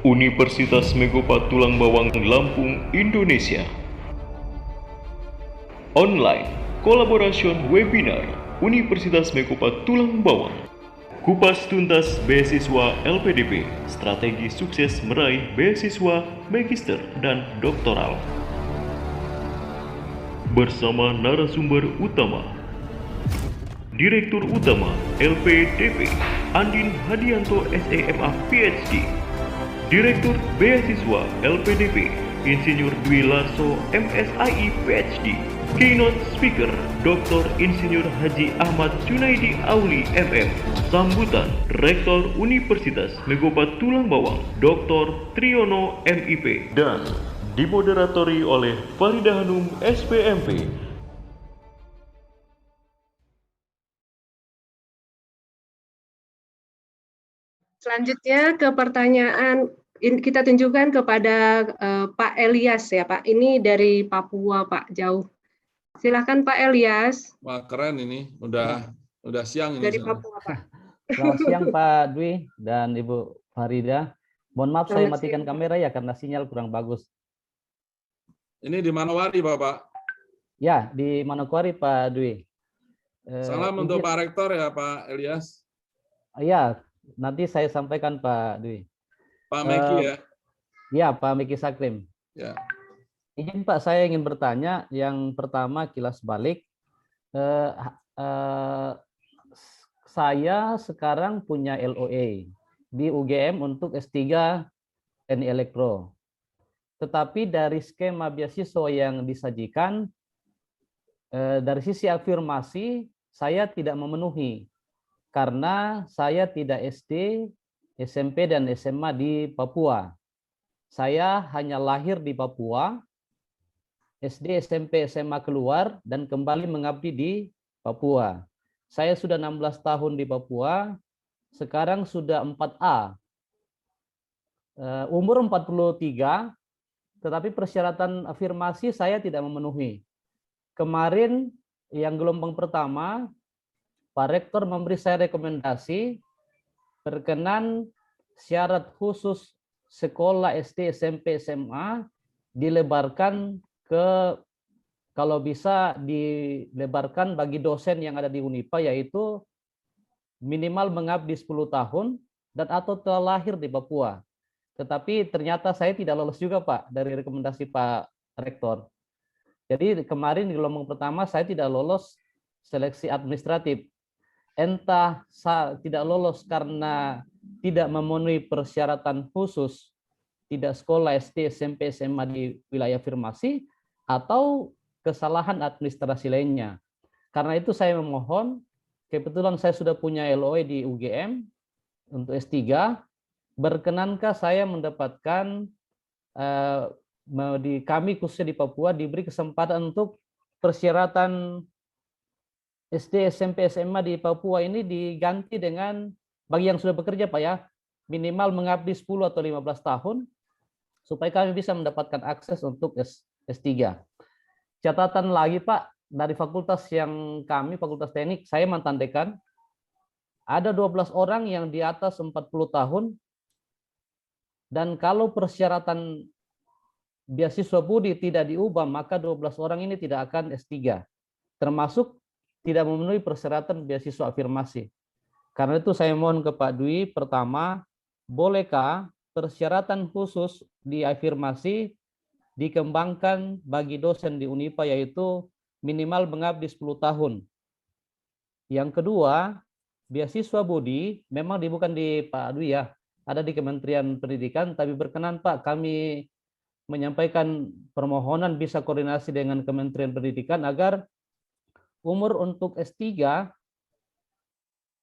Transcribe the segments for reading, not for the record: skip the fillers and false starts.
Universitas Megopa Tulang Bawang Lampung, Indonesia. Online Collaboration Webinar Universitas Megopa Tulang Bawang. Kupas tuntas beasiswa LPDP, strategi sukses meraih beasiswa magister dan doktoral. Bersama narasumber utama, Direktur Utama LPDP Andin Hadianto SEMA PhD, Direktur Beasiswa LPDP Insinyur Dwi Larso MSII PhD, Keynote Speaker Dr. Insinyur Haji Ahmad Junaidi Auli MM. Sambutan Rektor Universitas Megopa Tulang Bawang Dr. Triyono MIP dan dimoderatori oleh Farida Hanum SPMP. Selanjutnya ke pertanyaan kita tunjukkan kepada Pak Elias ya Pak. Ini dari Papua Pak, jauh. Silakan Pak Elias. Wah, keren ini. Udah siang ini. Dari Papua Pak. Selamat siang Pak Dwi dan Ibu Farida. Mohon maaf saya matikan kamera ya karena sinyal kurang bagus. Ini di Manowari Bapak? Ya, di Manokwari Pak Dwi. Salam untuk Pak Rektor ya Pak Elias. Ya, nanti saya sampaikan Pak Dwi. Pak Meki ya? Ya, Pak Meki Saklim. Ya. Izin Pak, saya ingin bertanya. Yang pertama kilas balik. Saya sekarang punya LOA di UGM untuk S3 Teknik Elektro. Tetapi dari skema beasiswa yang disajikan, dari sisi afirmasi, saya tidak memenuhi. Karena saya tidak SD, SMP, dan SMA di Papua. Saya hanya lahir di Papua, SD, SMP, SMA keluar, dan kembali mengabdi di Papua. Saya sudah 16 tahun di Papua, sekarang sudah 4A. Umur 43, tetapi persyaratan afirmasi saya tidak memenuhi. Kemarin yang gelombang pertama, Pak Rektor memberi saya rekomendasi berkenan syarat khusus sekolah SD, SMP, SMA dilebarkan ke, kalau bisa dilebarkan bagi dosen yang ada di Unipa, yaitu minimal mengabdi 10 tahun dan atau telah lahir di Papua. Tetapi ternyata saya tidak lolos juga Pak dari rekomendasi Pak Rektor. Jadi kemarin di gelombang pertama saya tidak lolos seleksi administratif. Entah saya tidak lolos karena tidak memenuhi persyaratan khusus, tidak sekolah SD, SMP, SMA di wilayah afirmasi, atau kesalahan administrasi lainnya. Karena itu saya memohon, kebetulan saya sudah punya LOE di UGM untuk S3, berkenankah saya mendapatkan di kami khususnya di Papua diberi kesempatan untuk persyaratan SD, SMP, SMA di Papua ini diganti dengan bagi yang sudah bekerja Pak ya, minimal mengabdi 10 atau 15 tahun supaya kami bisa mendapatkan akses untuk S3. Catatan lagi Pak, dari fakultas yang kami, Fakultas Teknik, saya mantan dekan, ada 12 orang yang di atas 40 tahun, dan kalau persyaratan beasiswa budi tidak diubah, maka 12 orang ini tidak akan S3, termasuk tidak memenuhi persyaratan beasiswa afirmasi. Karena itu saya mohon ke Pak Dwi, pertama, bolehkah persyaratan khusus di afirmasi dikembangkan bagi dosen di Unipa, yaitu minimal mengabdi 10 tahun. Yang kedua, beasiswa budi memang bukan di Pak Dwi ya, ada di Kementerian Pendidikan, tapi berkenan Pak kami menyampaikan permohonan bisa koordinasi dengan Kementerian Pendidikan agar umur untuk S3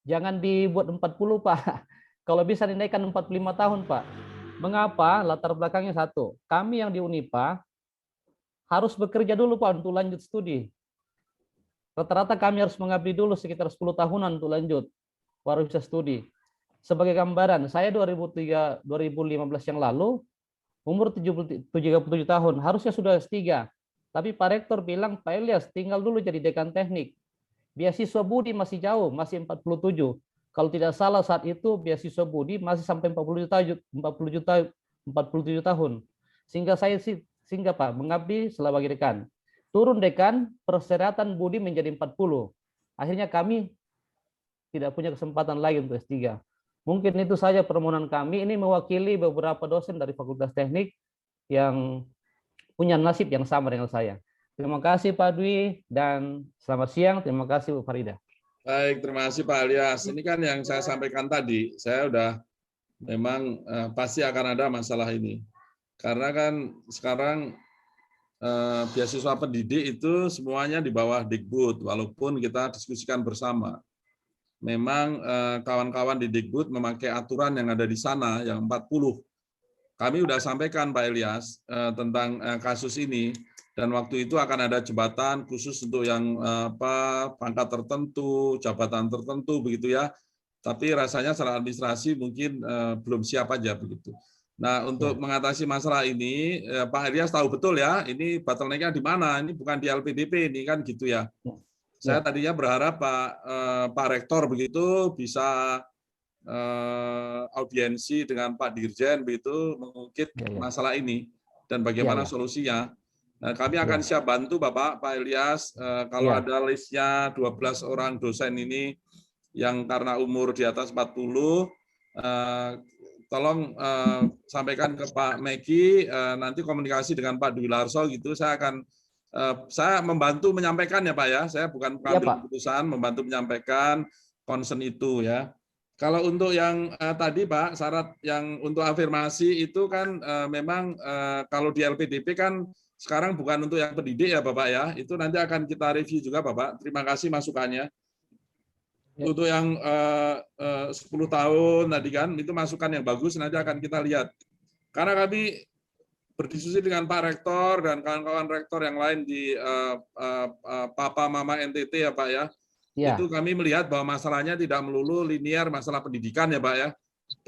jangan dibuat 40 Pak. Kalau bisa dinaikkan 45 tahun Pak. Mengapa? Latar belakangnya satu. Kami yang di Unipa harus bekerja dulu Pak untuk lanjut studi. Rata-rata kami harus mengabdi dulu sekitar 10 tahunan untuk lanjut. Baru bisa studi. Sebagai gambaran, saya 2015 yang lalu, umur 37 tahun, harusnya sudah S3. Tapi Pak Rektor bilang, Pak Elias tinggal dulu jadi dekan teknik. Beasiswa budi masih jauh, masih 47. kalau tidak salah saat itu beasiswa Budi masih sampai 47 tahun. Sehingga Pak mengabdi sebagai dekan. Turun dekan, persyaratan Budi menjadi 40. Akhirnya kami tidak punya kesempatan lagi untuk S3. Mungkin itu saja permohonan kami. Ini mewakili beberapa dosen dari Fakultas Teknik yang punya nasib yang sama dengan saya. Terima kasih Pak Dwi dan selamat siang. Terima kasih Bu Farida. Baik, terima kasih Pak Ilyas. Ini kan yang saya sampaikan tadi, saya udah memang pasti akan ada masalah ini. Karena kan sekarang beasiswa pendidik itu semuanya di bawah Dikbud, walaupun kita diskusikan bersama. Memang kawan-kawan di Dikbud memakai aturan yang ada di sana, yang 40. Kami sudah sampaikan Pak Ilyas tentang kasus ini, dan waktu itu akan ada jabatan khusus untuk yang pangkat tertentu, jabatan tertentu begitu ya. Tapi rasanya secara administrasi mungkin belum siap aja begitu. Nah, untuk mengatasi masalah ini, Pak Ilyas tahu betul ya, ini bottleneck-nya di mana? Ini bukan di LPDP ini kan gitu ya. Saya tadinya berharap Pak Rektor begitu bisa audiensi dengan Pak Dirjen begitu mengungkit masalah ini dan bagaimana solusinya. Nah, kami akan siap bantu Bapak, Pak Ilyas, kalau ada listnya 12 orang dosen ini yang karena umur di atas 40, tolong sampaikan ke Pak Meki, nanti komunikasi dengan Pak Dwi Larso gitu, saya membantu menyampaikan ya Pak ya, saya bukan pengambil keputusan, membantu menyampaikan concern itu ya. Kalau untuk yang tadi Pak, syarat yang untuk afirmasi itu kan memang kalau di LPDP kan sekarang bukan untuk yang pendidik ya Bapak ya, itu nanti akan kita review juga Bapak. Terima kasih masukannya. Untuk yang 10 tahun tadi kan, itu masukan yang bagus, nanti akan kita lihat. Karena kami berdiskusi dengan Pak Rektor dan kawan-kawan rektor yang lain di Papa Mama NTT ya Pak ya, itu kami melihat bahwa masalahnya tidak melulu linear masalah pendidikan ya Pak ya.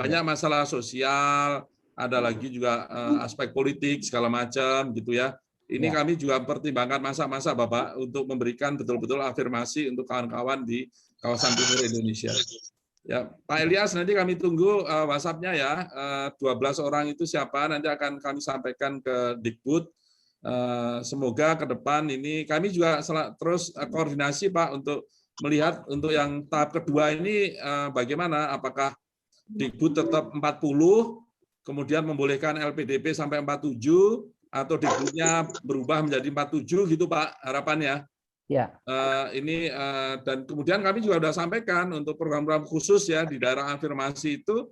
Banyak masalah sosial, ada lagi juga aspek politik segala macam gitu ya. Ini kami juga pertimbangkan masa-masa Bapak untuk memberikan betul-betul afirmasi untuk kawan-kawan di kawasan timur Indonesia. Ya, Pak Ilyas nanti kami tunggu WhatsApp-nya ya. 12 orang itu siapa nanti akan kami sampaikan ke Dikbud. Semoga ke depan ini kami juga terus koordinasi Pak untuk melihat untuk yang tahap kedua ini bagaimana, apakah Dikbud tetap 40 kemudian membolehkan LPDP sampai 47 atau Dikbudnya berubah menjadi 47 gitu Pak harapannya. Ya. Dan kemudian kami juga sudah sampaikan untuk program-program khusus ya di daerah afirmasi itu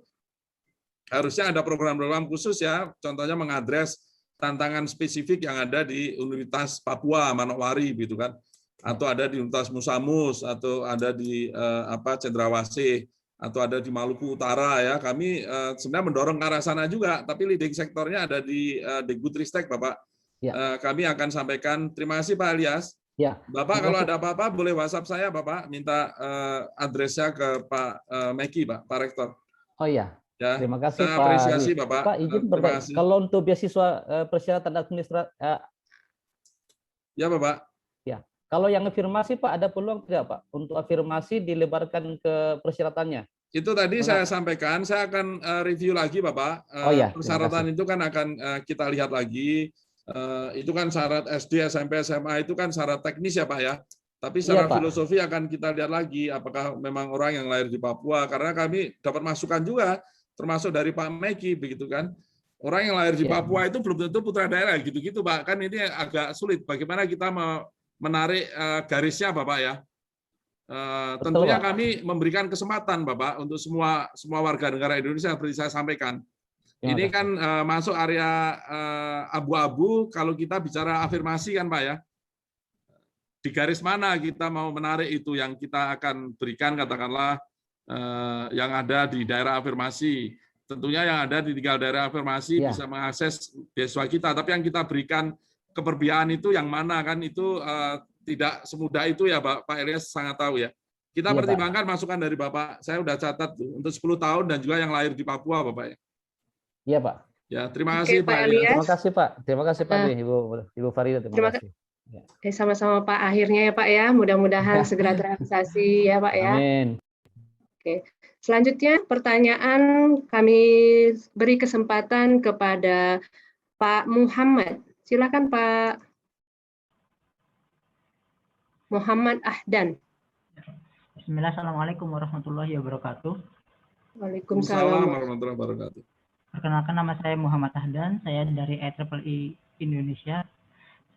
harusnya ada program-program khusus ya, contohnya mengadres tantangan spesifik yang ada di Universitas Papua Manokwari gitu kan, atau ada di Universitas Musamus, atau ada di Cendrawasih, atau ada di Maluku Utara ya. Kami sebenarnya mendorong ke arah sana juga, tapi leading sektornya ada di Dikbudristek Bapak. Ya. Kami akan sampaikan. Terima kasih Pak Ilyas. Ya. Bapak kalau ada apa-apa boleh WhatsApp saya Bapak, minta adresnya ke Pak Meki Pak Rektor. Oh iya. Ya. Terima kasih Pak. Apresiasi Bapak. Pak izin bertanya, kalau untuk beasiswa persyaratan administrasi. Ya Bapak. Ya. Kalau yang afirmasi Pak ada peluang tidak Pak untuk afirmasi dilebarkan ke persyaratannya? Itu tadi saya sampaikan, saya akan review lagi Bapak. Persyaratan itu kan akan kita lihat lagi. Itu kan syarat SD, SMP, SMA itu kan syarat teknis ya Pak ya. Tapi secara filosofi akan kita lihat lagi apakah memang orang yang lahir di Papua, karena kami dapat masukan juga termasuk dari Pak Meki begitu kan. Orang yang lahir di Papua itu belum tentu putra daerah gitu-gitu Pak. Kan ini agak sulit bagaimana kita menarik garisnya Bapak ya. Tentunya kami memberikan kesempatan Bapak untuk semua warga negara Indonesia seperti saya sampaikan. Ini kan masuk area abu-abu kalau kita bicara afirmasi kan Pak ya. Di garis mana kita mau menarik itu yang kita akan berikan katakanlah yang ada di daerah afirmasi. Tentunya yang ada di 3 daerah afirmasi bisa mengakses beasiswa kita, tapi yang kita berikan keperbiaan itu yang mana kan itu tidak semudah itu ya Pak Ilyas sangat tahu ya. Kita pertimbangkan masukan dari Bapak. Saya sudah catat tuh, untuk 10 tahun dan juga yang lahir di Papua Bapak ya. Iya Pak. Ya, terima kasih Pak Ilyas. Terima kasih Pak. Terima kasih Pak Ibu Farida. Terima kasih. Sama-sama Pak. Akhirnya ya Pak ya. Mudah-mudahan segera terrealisasi ya Pak ya. Amin. Oke. Selanjutnya pertanyaan kami beri kesempatan kepada Pak Muhammad. Silakan Pak Muhammad Ahdan. Bismillah, Assalamualaikum warahmatullahi wabarakatuh. Waalaikumsalam. Warahmatullahi wabarakatuh. Perkenalkan, nama saya Muhammad Ahdan, saya dari IEEE Indonesia.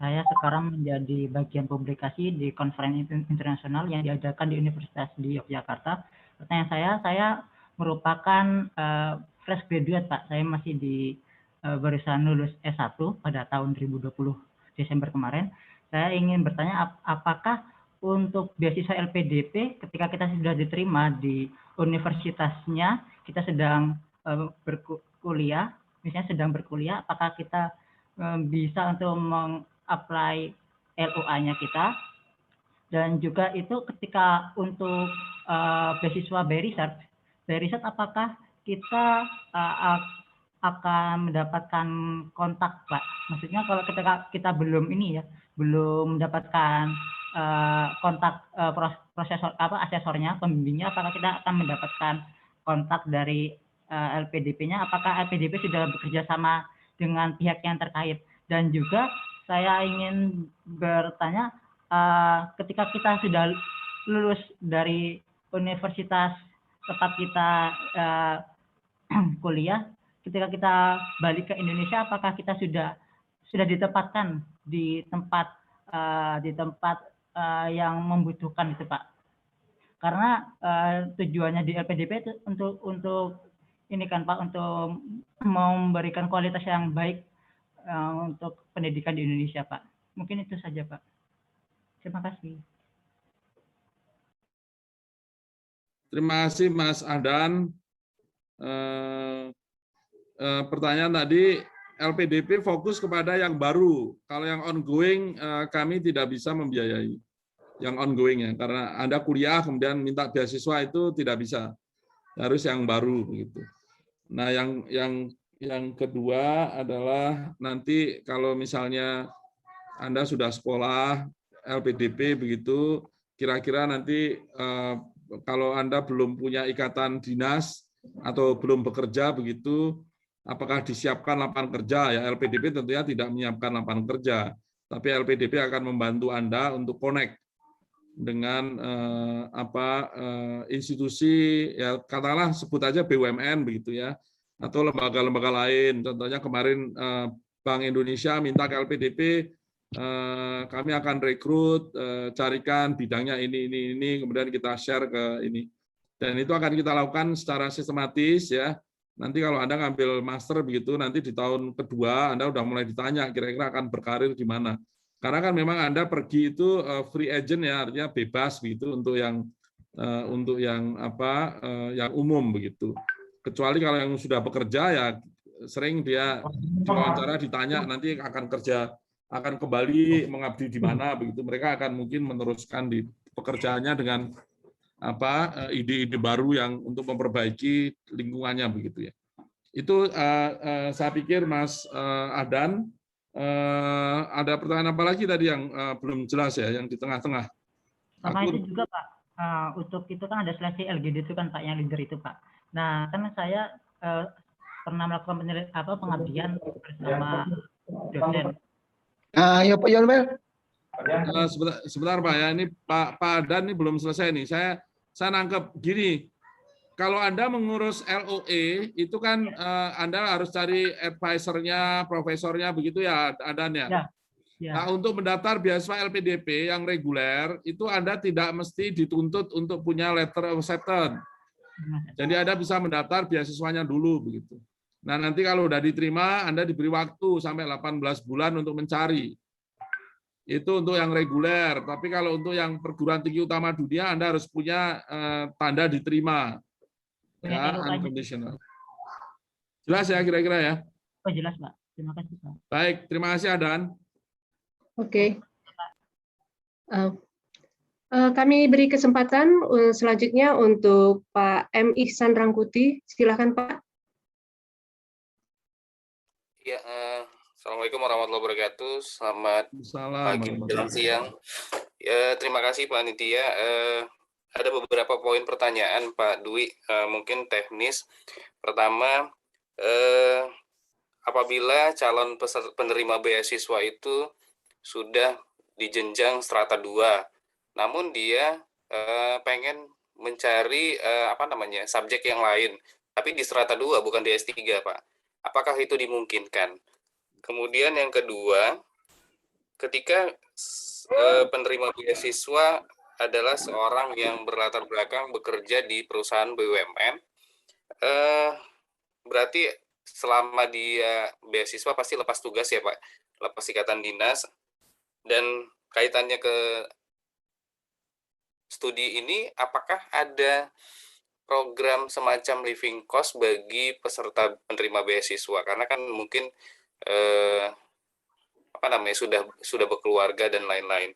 Saya sekarang menjadi bagian publikasi di konferensi internasional yang diadakan di Universitas di Yogyakarta. Pertanyaan saya merupakan fresh graduate, Pak. Saya masih barusan lulus S1 pada tahun 2020 Desember kemarin. Saya ingin bertanya, apakah untuk beasiswa LPDP ketika kita sudah diterima di universitasnya, kita sedang berkuliah, misalnya sedang berkuliah, apakah kita bisa untuk meng-apply LOA-nya kita? Dan juga itu ketika untuk beasiswa by research apakah kita akan mendapatkan kontak, Pak? Maksudnya kalau ketika kita belum mendapatkan kontak asesornya, pembimbingnya, apakah kita akan mendapatkan kontak dari LPDP-nya? Apakah LPDP sudah bekerja sama dengan pihak yang terkait? Dan juga saya ingin bertanya, ketika kita sudah lulus dari universitas tempat kita kuliah, ketika kita balik ke Indonesia, apakah kita sudah ditempatkan di tempat yang membutuhkan itu, Pak? Karena tujuannya di LPDP itu untuk ini kan, Pak, untuk memberikan kualitas yang baik untuk pendidikan di Indonesia, Pak. Mungkin itu saja, Pak. Terima kasih. Terima kasih Mas Ahdan. Pertanyaan tadi, LPDP fokus kepada yang baru. Kalau yang ongoing, kami tidak bisa membiayai yang ongoing ya, karena Anda kuliah kemudian minta beasiswa itu tidak bisa, harus yang baru begitu. Nah, yang kedua adalah nanti kalau misalnya Anda sudah sekolah LPDP begitu, kira-kira nanti kalau Anda belum punya ikatan dinas atau belum bekerja begitu, apakah disiapkan lapangan kerja? Ya, LPDP tentunya tidak menyiapkan lapangan kerja, tapi LPDP akan membantu Anda untuk connect dengan institusi, ya katakanlah sebut aja BUMN begitu ya, atau lembaga-lembaga lain. Contohnya kemarin Bank Indonesia minta ke LPDP, kami akan rekrut, carikan bidangnya ini, kemudian kita share ke ini. Dan itu akan kita lakukan secara sistematis ya. Nanti kalau Anda ngambil master begitu, nanti di tahun kedua Anda udah mulai ditanya kira-kira akan berkarir di mana. Karena kan memang Anda pergi itu free agent ya, artinya bebas begitu untuk yang umum begitu. Kecuali kalau yang sudah bekerja ya sering dia diwawancara ditanya nanti akan kembali mengabdi di mana begitu. Mereka akan mungkin meneruskan di pekerjaannya dengan ide-ide baru yang untuk memperbaiki lingkungannya begitu ya. Itu saya pikir Mas Ahdan. Ada pertanyaan apa lagi tadi yang belum jelas ya, yang di tengah-tengah? Sama itu juga, Pak. Untuk itu kan ada seleksi LGD itu kan, Pak, yang leader itu, Pak. Nah, kan saya pernah melakukan pengabdian bersama dosen. Ya Pak Yonmel. Sebentar Pak ya, ini Pak Ahdan ini belum selesai nih. Saya nangkep gini. Kalau Anda mengurus LOE, itu kan Anda harus cari advisernya, profesornya, begitu ya, Ahdan ya? Ya. Nah, untuk mendaftar beasiswa LPDP yang reguler, itu Anda tidak mesti dituntut untuk punya letter of acceptance. Jadi Anda bisa mendaftar beasiswanya dulu, begitu. Nah, nanti kalau udah diterima, Anda diberi waktu sampai 18 bulan untuk mencari. Itu untuk yang reguler, tapi kalau untuk yang perguruan tinggi utama dunia, Anda harus punya tanda diterima. Ya, unconditional. Jelas ya kira-kira ya? Oh, jelas, Pak. Terima kasih, Pak. Baik, terima kasih Ahdan. Oke. Kami beri kesempatan selanjutnya untuk Pak M. Ihsan Rangkuti. Silakan Pak. Ya, Assalamualaikum warahmatullahi wabarakatuh. Selamat pagi, menjelang siang. Ya, terima kasih Pak Nitya. ada beberapa poin pertanyaan Pak Dwi, mungkin teknis. Pertama, apabila calon penerima beasiswa itu sudah di jenjang strata 2, namun dia pengen mencari subjek yang lain, tapi di strata 2 bukan di S3, Pak. Apakah itu dimungkinkan? Kemudian yang kedua, ketika penerima beasiswa adalah seorang yang berlatar belakang bekerja di perusahaan BUMN, berarti selama dia beasiswa pasti lepas tugas ya Pak, lepas ikatan dinas, dan kaitannya ke studi ini, apakah ada program semacam living cost bagi peserta penerima beasiswa? Karena kan mungkin sudah berkeluarga dan lain-lain.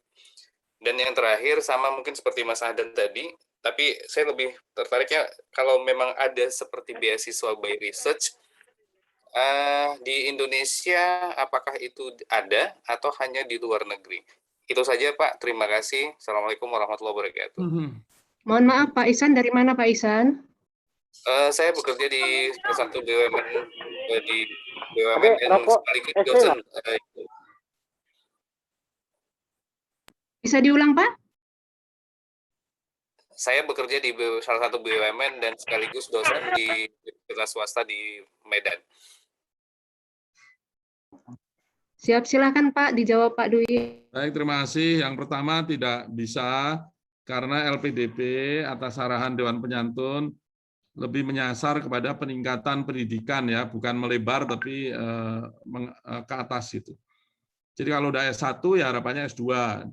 Dan yang terakhir sama mungkin seperti Mas Ahdan tadi, tapi saya lebih tertariknya kalau memang ada seperti beasiswa by research di Indonesia, apakah itu ada atau hanya di luar negeri? Itu saja Pak, terima kasih. Assalamualaikum warahmatullahi wabarakatuh. Mohon maaf Pak Ihsan, dari mana Pak Ihsan? Saya bekerja di salah satu BUMN di BUMN sekaligus dosen. Bisa diulang Pak? Saya bekerja di salah satu BUMN dan sekaligus dosen di universitas swasta di Medan. Siap, silakan Pak, dijawab Pak Dwi. Baik, terima kasih. Yang pertama tidak bisa karena LPDP atas arahan Dewan Penyantun lebih menyasar kepada peningkatan pendidikan ya, bukan melebar tapi ke atas itu. Jadi kalau udah S1 ya harapannya S2.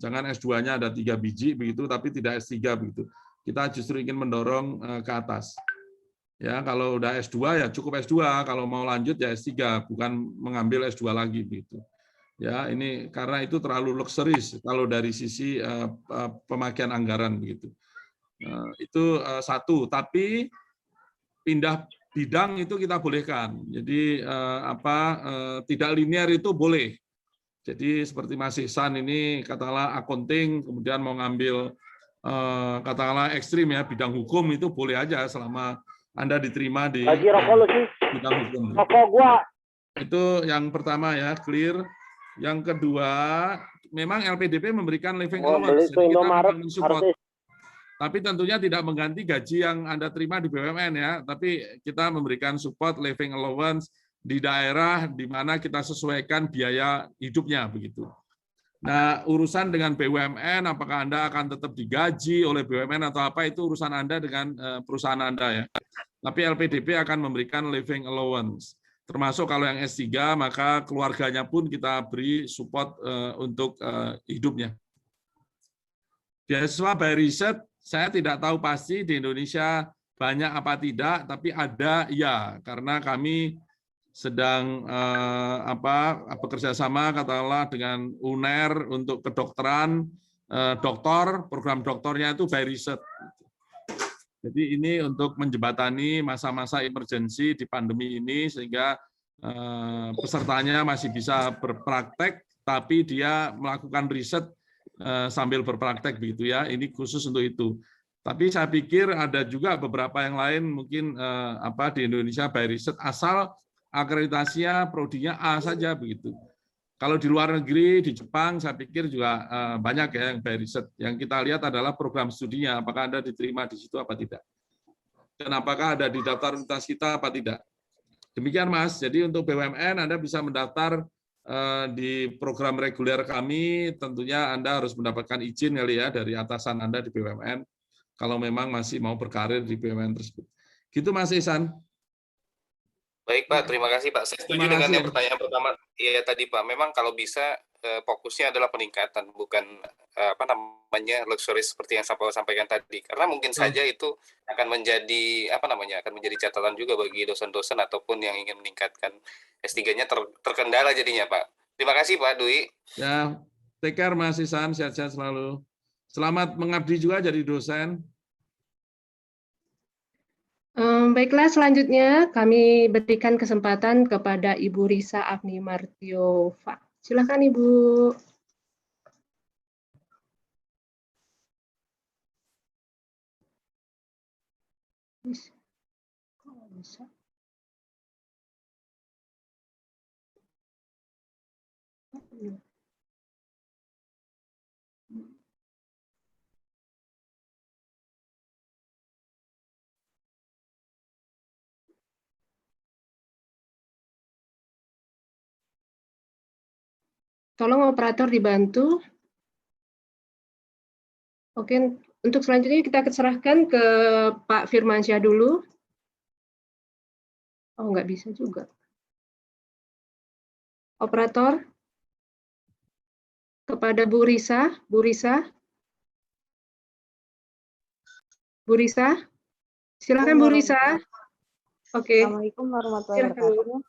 Jangan S2-nya ada 3 biji begitu tapi tidak S3 begitu. Kita justru ingin mendorong ke atas. Ya, kalau udah S2 ya cukup S2, kalau mau lanjut ya S3, bukan mengambil S2 lagi begitu. Ya, ini karena itu terlalu luxuries kalau dari sisi pemakaian anggaran begitu. Itu satu, tapi pindah bidang itu kita bolehkan. Jadi tidak linear itu boleh. Jadi seperti Mas Ihsan ini katakanlah accounting, kemudian mau ngambil katakanlah ekstrim ya bidang hukum itu boleh aja selama Anda diterima di bidang hukum. Itu yang pertama ya, clear. Yang kedua, memang LPDP memberikan living allowance, jadi kita membangun support. Tapi tentunya tidak mengganti gaji yang Anda terima di BUMN ya, tapi kita memberikan support living allowance di daerah di mana kita sesuaikan biaya hidupnya begitu. Nah, urusan dengan BUMN, apakah Anda akan tetap digaji oleh BUMN atau apa, itu urusan Anda dengan perusahaan Anda ya. Tapi LPDP akan memberikan living allowance. Termasuk kalau yang S3, maka keluarganya pun kita beri support untuk hidupnya. Beasiswa by riset, saya tidak tahu pasti di Indonesia banyak apa tidak, tapi ada ya, karena kami sedang bekerja sama katakanlah dengan UNER untuk kedokteran, doktor, program doktornya itu by riset. Jadi ini untuk menjembatani masa-masa emergensi di pandemi ini sehingga pesertanya masih bisa berpraktek, tapi dia melakukan riset sambil berpraktek begitu ya. Ini khusus untuk itu. Tapi saya pikir ada juga beberapa yang lain mungkin di Indonesia by riset asal akreditasinya prodinya A saja begitu. Kalau di luar negeri, di Jepang, saya pikir juga banyak ya yang by riset. Yang kita lihat adalah program studinya, apakah Anda diterima di situ apa tidak. Dan apakah ada di daftar universitas kita apa tidak. Demikian Mas, jadi untuk BUMN Anda bisa mendaftar di program reguler kami, tentunya Anda harus mendapatkan izin kali ya dari atasan Anda di BUMN, kalau memang masih mau berkarir di BUMN tersebut. Gitu Mas Ihsan. Baik Pak, terima kasih Pak. Saya setuju dengan yang pertanyaan pertama. Iya tadi Pak, memang kalau bisa fokusnya adalah peningkatan, bukan luxury seperti yang saya sampaikan tadi. Karena mungkin saja itu akan menjadi akan menjadi catatan juga bagi dosen-dosen ataupun yang ingin meningkatkan S3-nya terkendala jadinya Pak. Terima kasih Pak Dwi. Ya, take care Mas Ihsan, sehat-sehat selalu. Selamat mengabdi juga jadi dosen. Baiklah, selanjutnya kami berikan kesempatan kepada Ibu Risa Afni Martiova. Silakan Ibu. Bisa. Kok bisa? Tolong operator dibantu. Oke, untuk selanjutnya kita serahkan ke Pak Firmansyah dulu. Oh, nggak bisa juga. Operator, kepada Bu Risa. Bu Risa, silakan Bu Risa. Oke. Assalamualaikum warahmatullahi wabarakatuh.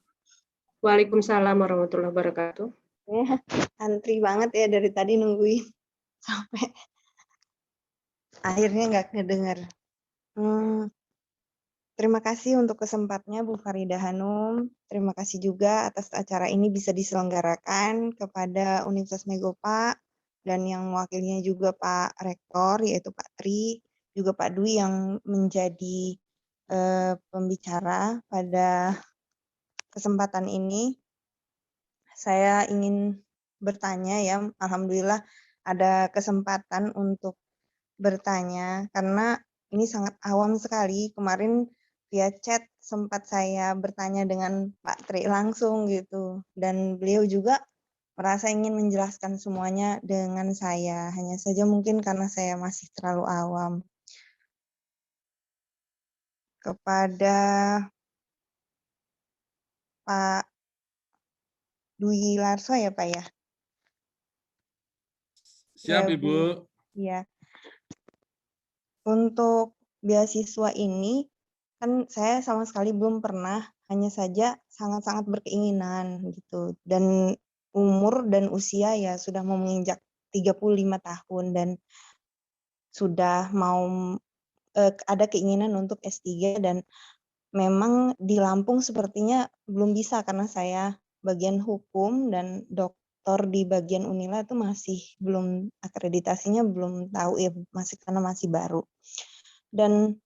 Waalaikumsalam warahmatullahi wabarakatuh. Antri banget ya dari tadi nungguin sampai akhirnya nggak kedengar. Terima kasih untuk kesempatannya Bu Farida Hanum. Terima kasih juga atas acara ini bisa diselenggarakan kepada Universitas Megopa dan yang mewakilinya juga Pak Rektor yaitu Pak Tri, juga Pak Dwi yang menjadi pembicara pada kesempatan ini. Saya ingin bertanya ya, alhamdulillah ada kesempatan untuk bertanya karena ini sangat awam sekali. Kemarin via chat sempat saya bertanya dengan Pak Tri langsung gitu, dan beliau juga merasa ingin menjelaskan semuanya dengan saya. Hanya saja mungkin karena saya masih terlalu awam. Kepada Pak Dwi Larso ya Pak ya? Siap Ya, Ibu. Iya. Untuk beasiswa ini kan saya sama sekali belum pernah, hanya saja sangat-sangat berkeinginan gitu. Dan umur dan usia ya sudah mau menginjak 35 tahun dan sudah mau ada keinginan untuk S3 dan memang di Lampung sepertinya belum bisa karena saya bagian hukum dan doktor di bagian Unila itu masih belum, akreditasinya belum tahu ya, masih karena masih baru. Dan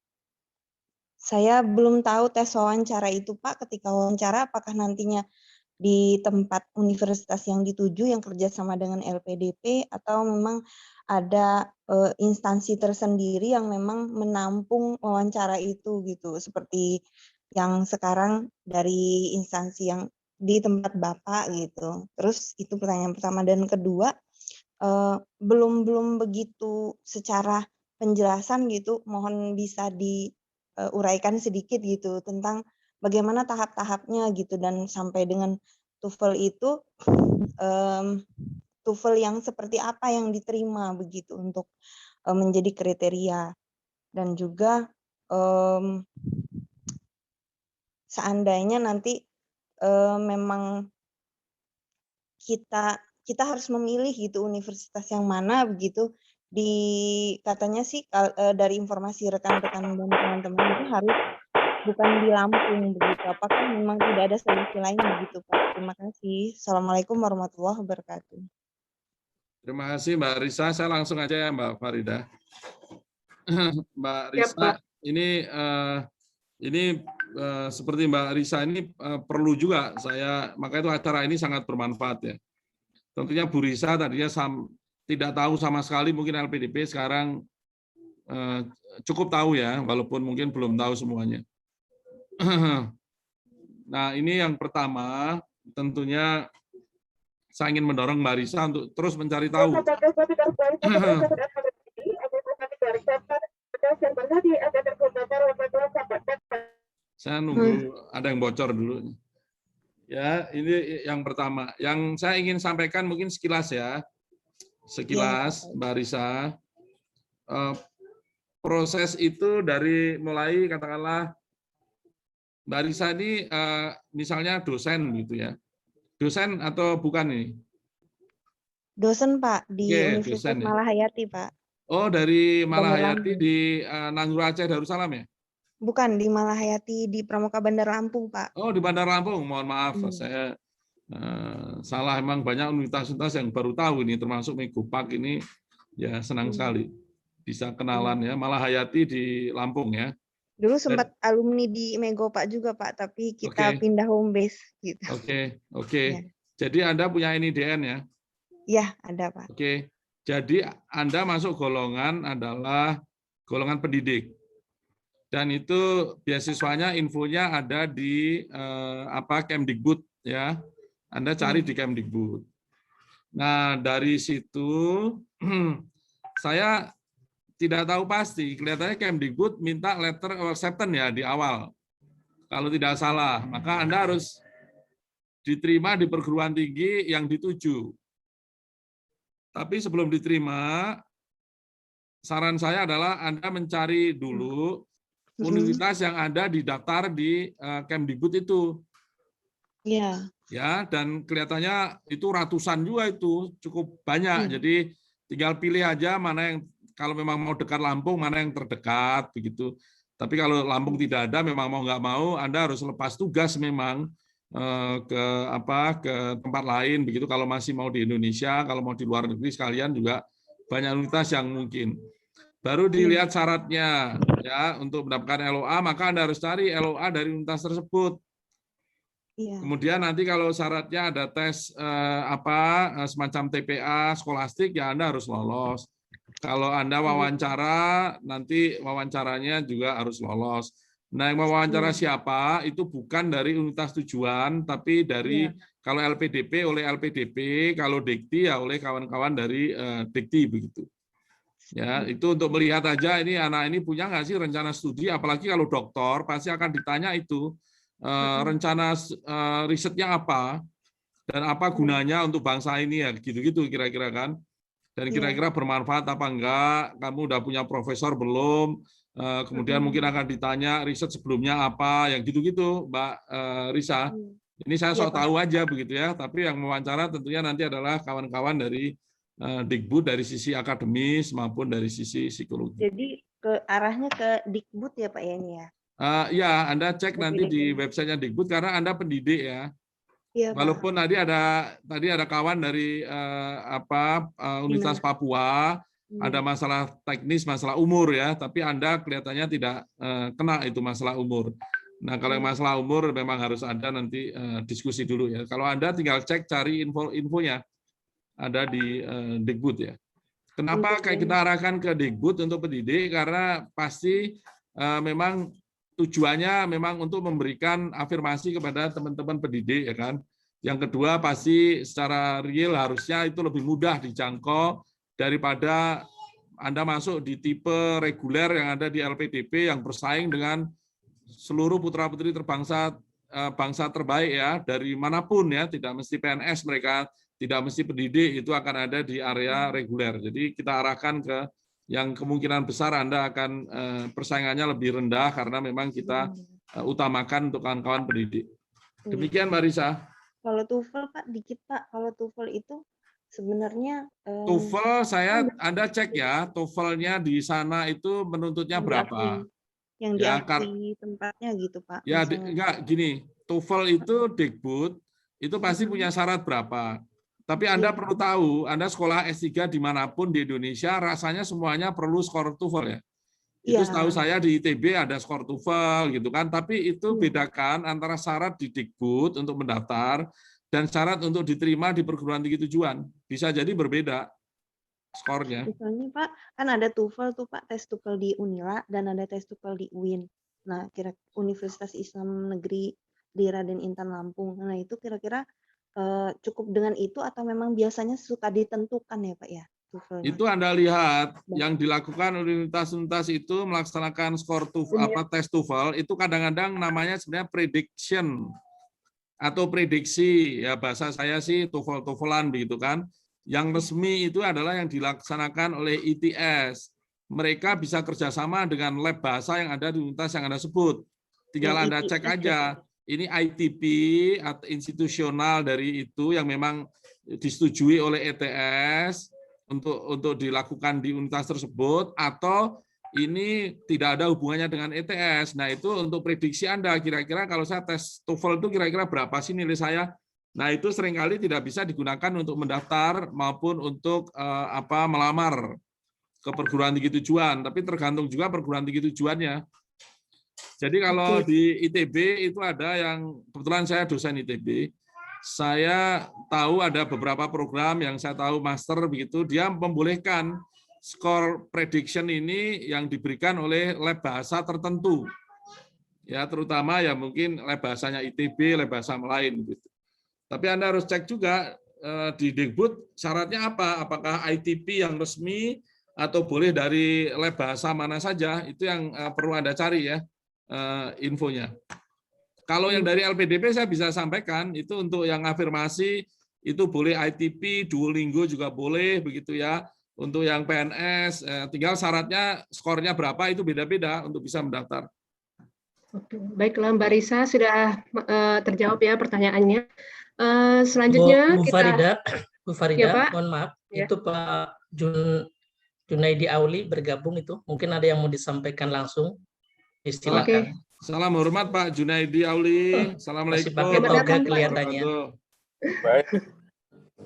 saya belum tahu tes wawancara itu Pak, ketika wawancara apakah nantinya di tempat universitas yang dituju yang kerjasama dengan LPDP atau memang ada instansi tersendiri yang memang menampung wawancara itu gitu, seperti yang sekarang dari instansi yang di tempat Bapak gitu. Terus itu pertanyaan pertama, dan kedua belum begitu secara penjelasan gitu, mohon bisa diuraikan sedikit gitu tentang bagaimana tahap-tahapnya gitu, dan sampai dengan TOEFL itu TOEFL yang seperti apa yang diterima begitu untuk menjadi kriteria, dan juga seandainya nanti memang kita harus memilih gitu universitas yang mana begitu, katanya sih dari informasi rekan-rekan dan teman-teman itu harus bukan di Lampung begitu. Apakah memang tidak ada solusi lain begitu Pak? Terima kasih. Assalamualaikum warahmatullahi wabarakatuh. Terima kasih Mbak Risa. Saya langsung aja ya Mbak Farida. Mbak Risa, ini seperti Mbak Risa ini perlu juga saya, makanya itu acara ini sangat bermanfaat ya. Tentunya Bu Risa tadinya tidak tahu sama sekali, mungkin LPDP sekarang cukup tahu ya, walaupun mungkin belum tahu semuanya. Nah, ini yang pertama, tentunya saya ingin mendorong Mbak Risa untuk terus mencari tahu. Saya nunggu ada yang bocor dulu. Ya, ini yang pertama. Yang saya ingin sampaikan mungkin sekilas ya. Sekilas, Mbak Risa. Proses itu dari mulai katakanlah Mbak Risa ini misalnya dosen gitu ya. Dosen atau bukan nih? Dosen Pak di Universitas dosen, Malahayati Pak. Oh, dari Malahayati di Nangguru Aceh Darussalam ya? Bukan, di Malahayati di Pramuka Bandar Lampung Pak. Oh, di Bandar Lampung. Mohon maaf, saya salah. Emang banyak universitas yang baru tahu ini, termasuk Megopak ini. Ya, senang sekali bisa kenalan ya. Malahayati di Lampung ya. Dulu sempat alumni di Megopak juga Pak, tapi kita pindah home base gitu. Oke. Ya. Jadi Anda punya NIDN ya? Iya, ada Pak. Oke. Jadi Anda masuk golongan adalah golongan pendidik. Dan itu beasiswanya infonya ada di Kemdikbud ya. Anda cari di Kemdikbud. Nah, dari situ saya tidak tahu pasti, kelihatannya Kemdikbud minta letter of acceptance ya di awal. Kalau tidak salah, maka Anda harus diterima di perguruan tinggi yang dituju. Tapi sebelum diterima, saran saya adalah Anda mencari dulu universitas yang ada di daftar di Kemdikbud itu. Iya. Ya, dan kelihatannya itu ratusan juga itu, cukup banyak. Jadi tinggal pilih aja mana yang, kalau memang mau dekat Lampung, mana yang terdekat begitu. Tapi kalau Lampung tidak ada, memang mau nggak mau, Anda harus lepas tugas memang ke tempat lain begitu. Kalau masih mau di Indonesia, kalau mau di luar negeri sekalian juga banyak universitas yang mungkin. Baru dilihat syaratnya ya, untuk mendapatkan LOA, maka Anda harus cari LOA dari universitas tersebut. Kemudian nanti kalau syaratnya ada tes semacam TPA skolastik, ya Anda harus lolos. Kalau Anda wawancara, nanti wawancaranya juga harus lolos. Nah, yang wawancara siapa itu bukan dari universitas tujuan, tapi dari kalau LPDP oleh LPDP, kalau Dikti ya oleh kawan-kawan dari Dikti begitu. Ya, itu untuk melihat aja ini anak ini punya nggak sih rencana studi, apalagi kalau doktor pasti akan ditanya itu rencana risetnya apa dan apa gunanya untuk bangsa ini ya, gitu-gitu kira-kira kan. Dan kira-kira bermanfaat apa enggak, kamu udah punya profesor belum, kemudian mungkin akan ditanya riset sebelumnya apa, yang gitu-gitu Mbak Risa. Ini saya sok tahu aja begitu ya, tapi yang mewawancara tentunya nanti adalah kawan-kawan dari Dikbud dari sisi akademis maupun dari sisi psikologi. Jadi arahnya ke Dikbud ya Pak ya ini ya? Ya, Anda cek nanti di websitenya Dikbud karena Anda pendidik ya. Iya, walaupun tadi ada kawan dari Universitas Papua, ada masalah teknis, masalah umur ya, tapi Anda kelihatannya tidak kena itu masalah umur. Nah, kalau yang masalah umur memang harus ada nanti diskusi dulu ya. Kalau Anda tinggal cek cari infonya ada di Dikbud ya. Kenapa kayak kita arahkan ke Dikbud untuk pendidik? Karena pasti memang tujuannya memang untuk memberikan afirmasi kepada teman-teman pendidik ya kan. Yang kedua pasti secara real harusnya itu lebih mudah dijangkau daripada Anda masuk di tipe reguler yang ada di LPDP yang bersaing dengan seluruh putra-putri terbangsa bangsa terbaik ya dari manapun ya, tidak mesti PNS mereka, tidak mesti pendidik, itu akan ada di area reguler. Jadi kita arahkan ke yang kemungkinan besar Anda akan persaingannya lebih rendah karena memang kita utamakan untuk kawan-kawan pendidik. Demikian Mbak Risa. Kalau TOEFL Pak, dikit Pak, kalau TOEFL itu sebenarnya TOEFL Anda cek ya, TOEFL-nya di sana itu menuntutnya berapa? Yang diakui tempatnya gitu Pak. Ya enggak gini, TOEFL itu Dikbud itu pasti punya syarat berapa. Tapi Anda perlu tahu, Anda sekolah S3 dimanapun di Indonesia, rasanya semuanya perlu skor TOEFL ya. Itu setahu saya di ITB ada skor TOEFL gitu kan. Tapi itu bedakan antara syarat di Dikbud untuk mendaftar dan syarat untuk diterima di perguruan tinggi tujuan. Bisa jadi berbeda skornya. Misalnya Pak, kan ada TOEFL tuh Pak, tes TOEFL di Unila dan ada tes TOEFL di UIN. Nah, kira Universitas Islam Negeri di Raden Intan Lampung. Nah, itu kira-kira cukup dengan itu atau memang biasanya suka ditentukan ya Pak ya? TOEFL-nya? Itu Anda lihat yang dilakukan universitas itu melaksanakan skor TOEFL tes TOEFL itu kadang-kadang namanya sebenarnya prediction atau prediksi ya, bahasa saya sih TOEFL-TOEFLan begitu kan. Yang resmi itu adalah yang dilaksanakan oleh ITS. Mereka bisa kerjasama dengan lab bahasa yang ada di universitas yang Anda sebut. Tinggal Anda cek aja. Ini ITP atau institusional dari itu yang memang disetujui oleh ETS untuk dilakukan di universitas tersebut, atau ini tidak ada hubungannya dengan ETS. Nah, itu untuk prediksi Anda, kira-kira kalau saya tes TOEFL itu kira-kira berapa sih nilai saya? Nah, itu seringkali tidak bisa digunakan untuk mendaftar maupun untuk melamar ke perguruan tinggi tujuan, tapi tergantung juga perguruan tinggi tujuannya. Jadi kalau Oke. di ITB itu ada yang, kebetulan saya dosen ITB, saya tahu ada beberapa program yang saya tahu master begitu, dia membolehkan skor prediction ini yang diberikan oleh lab bahasa tertentu. Ya, terutama ya mungkin lab bahasanya ITB, lab bahasa lain gitu. Tapi Anda harus cek juga di Dikbud syaratnya apa? Apakah ITP yang resmi atau boleh dari lab bahasa mana saja? Itu yang perlu Anda cari ya infonya. Kalau yang dari LPDP saya bisa sampaikan itu untuk yang afirmasi itu boleh ITP, Duolingo juga boleh begitu ya. Untuk yang PNS tinggal syaratnya skornya berapa itu beda-beda untuk bisa mendaftar. Oke, baiklah Mbak Risa sudah terjawab ya pertanyaannya. Selanjutnya Bu kita Farida, ya, Pak. mohon maaf, Ya. itu Pak Junaidi Auli bergabung itu, mungkin ada yang mau disampaikan langsung. Silakan. Salam hormat Pak Junaidi Auli. Assalamualaikum. Masih pakai toga kelihatannya. Baik.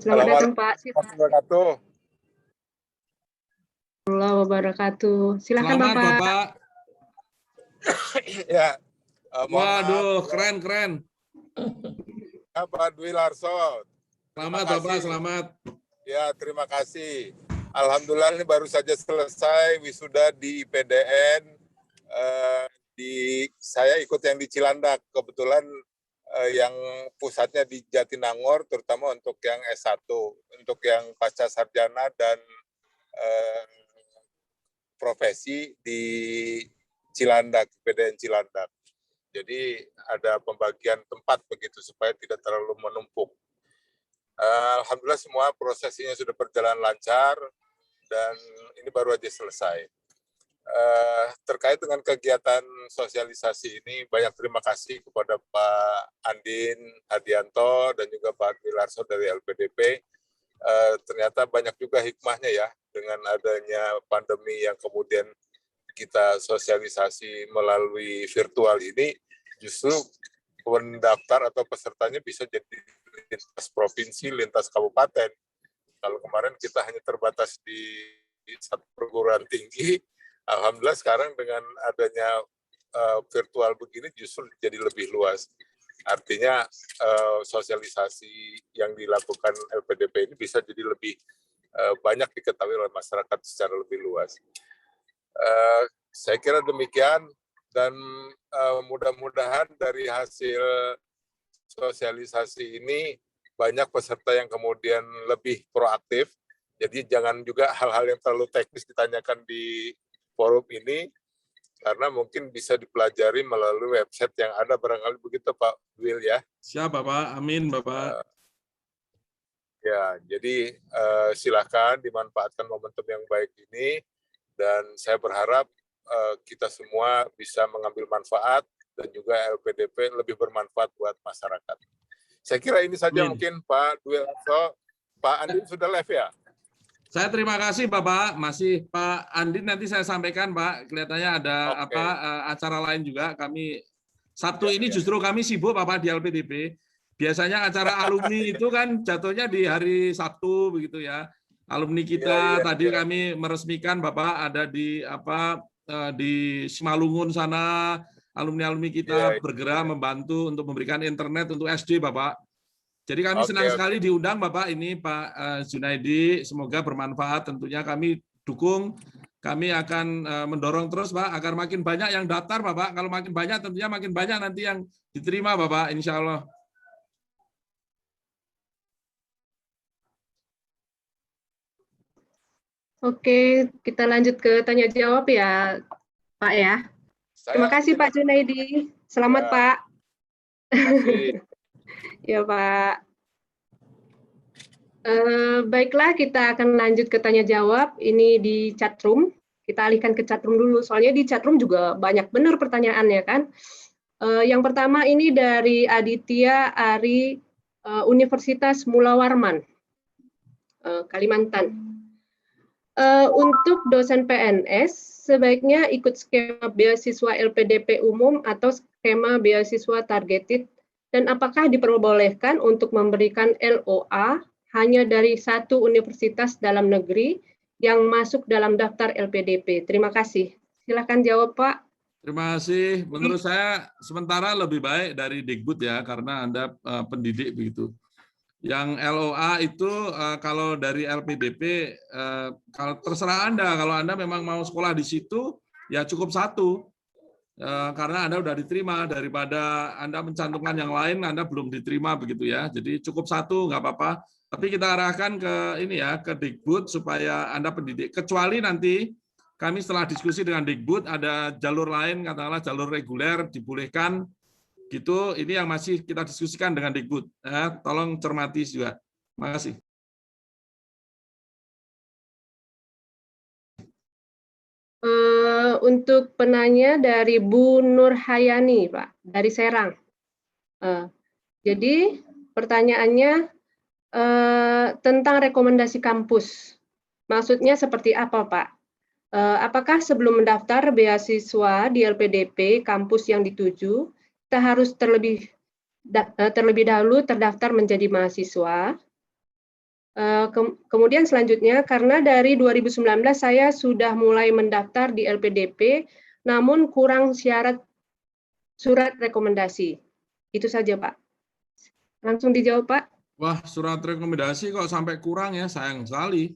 Selamat datang Pak. Assalamualaikum warahmatullahi wabarakatuh. Silakan Selamat Bapak. Bapak. Ya. Waduh, keren. Pak Dwi Larso. Selamat Bapak, selamat. Ya, terima kasih. Alhamdulillah ini baru saja selesai wisuda di IPDN. Saya ikut yang di Cilandak. Kebetulan yang pusatnya di Jatinangor, terutama untuk yang S1, untuk yang pasca sarjana dan profesi di Cilandak, IPDN Cilandak. Jadi ada pembagian tempat begitu supaya tidak terlalu menumpuk. Alhamdulillah semua prosesnya sudah berjalan lancar dan ini baru aja selesai. Terkait dengan kegiatan sosialisasi ini, banyak terima kasih kepada Pak Andin Hadianto dan juga Pak Dwi Larso dari LPDP. Ternyata banyak juga hikmahnya ya dengan adanya pandemi yang kemudian kita sosialisasi melalui virtual ini, justru pendaftar atau pesertanya bisa jadi lintas provinsi, lintas kabupaten. Kalau kemarin kita hanya terbatas di satu perguruan tinggi, alhamdulillah sekarang dengan adanya virtual begini justru jadi lebih luas. Artinya sosialisasi yang dilakukan LPDP ini bisa jadi lebih banyak diketahui oleh masyarakat secara lebih luas. Saya kira demikian dan mudah-mudahan dari hasil sosialisasi ini banyak peserta yang kemudian lebih proaktif. Jadi jangan juga hal-hal yang terlalu teknis ditanyakan di forum ini, karena mungkin bisa dipelajari melalui website yang ada barangkali begitu Pak Will ya. Siap Bapak, amin Bapak. Ya, jadi silakan dimanfaatkan momentum yang baik ini. Dan saya berharap kita semua bisa mengambil manfaat dan juga LPDP lebih bermanfaat buat masyarakat. Saya kira ini saja mungkin Pak Dwi Larso. Pak Andin sudah live ya? Saya terima kasih Bapak. Masih Pak Andin nanti saya sampaikan Pak. Kelihatannya ada acara lain juga. Kami Sabtu ini justru kami sibuk Bapak di LPDP. Biasanya acara alumni itu kan jatuhnya di hari Sabtu begitu ya. Alumni kita tadi kami meresmikan Bapak ada di di Simalungun sana, alumni kita bergerak membantu untuk memberikan internet untuk SD Bapak. Jadi kami senang sekali diundang Bapak ini Pak Junaidi, semoga bermanfaat. Tentunya kami dukung, kami akan mendorong terus Pak agar makin banyak yang daftar Bapak. Kalau makin banyak tentunya makin banyak nanti yang diterima Bapak, insya Allah. Oke, kita lanjut ke tanya jawab ya, Pak ya. Terima kasih Pak Junaidi. Selamat Pak. Ya Pak. Baiklah, kita akan lanjut ke tanya jawab. Ini di chatroom. Kita alihkan ke chatroom dulu. Soalnya di chatroom juga banyak benar pertanyaannya kan. Yang pertama ini dari Aditya Ari Universitas Mula Warman, Kalimantan. Untuk dosen PNS, sebaiknya ikut skema beasiswa LPDP umum atau skema beasiswa targeted, dan apakah diperbolehkan untuk memberikan LOA hanya dari satu universitas dalam negeri yang masuk dalam daftar LPDP? Terima kasih. Silakan jawab Pak. Terima kasih. Menurut saya sementara lebih baik dari Dikbud ya, karena Anda pendidik begitu. Yang LOA itu kalau dari LPDP, kalau terserah Anda. Kalau Anda memang mau sekolah di situ, ya cukup satu. Karena Anda sudah diterima, daripada Anda mencantumkan yang lain, Anda belum diterima begitu ya. Jadi cukup satu, nggak apa-apa. Tapi kita arahkan ke ini ya, ke Dikbud supaya Anda pendidik. Kecuali nanti kami setelah diskusi dengan Dikbud ada jalur lain, katakanlah jalur reguler dibolehkan gitu. Ini yang masih kita diskusikan dengan Dikbud. Tolong cermati juga. Terima kasih. Untuk penanya dari Bu Nurhayani, Pak, dari Serang. Jadi pertanyaannya tentang rekomendasi kampus. Maksudnya seperti apa, Pak? Apakah sebelum mendaftar beasiswa di LPDP kampus yang dituju, kita harus terlebih dahulu terdaftar menjadi mahasiswa? Kemudian selanjutnya, karena dari 2019 saya sudah mulai mendaftar di LPDP, namun kurang syarat surat rekomendasi. Itu saja, Pak. Langsung dijawab, Pak. Wah, surat rekomendasi kok sampai kurang ya, sayang sekali.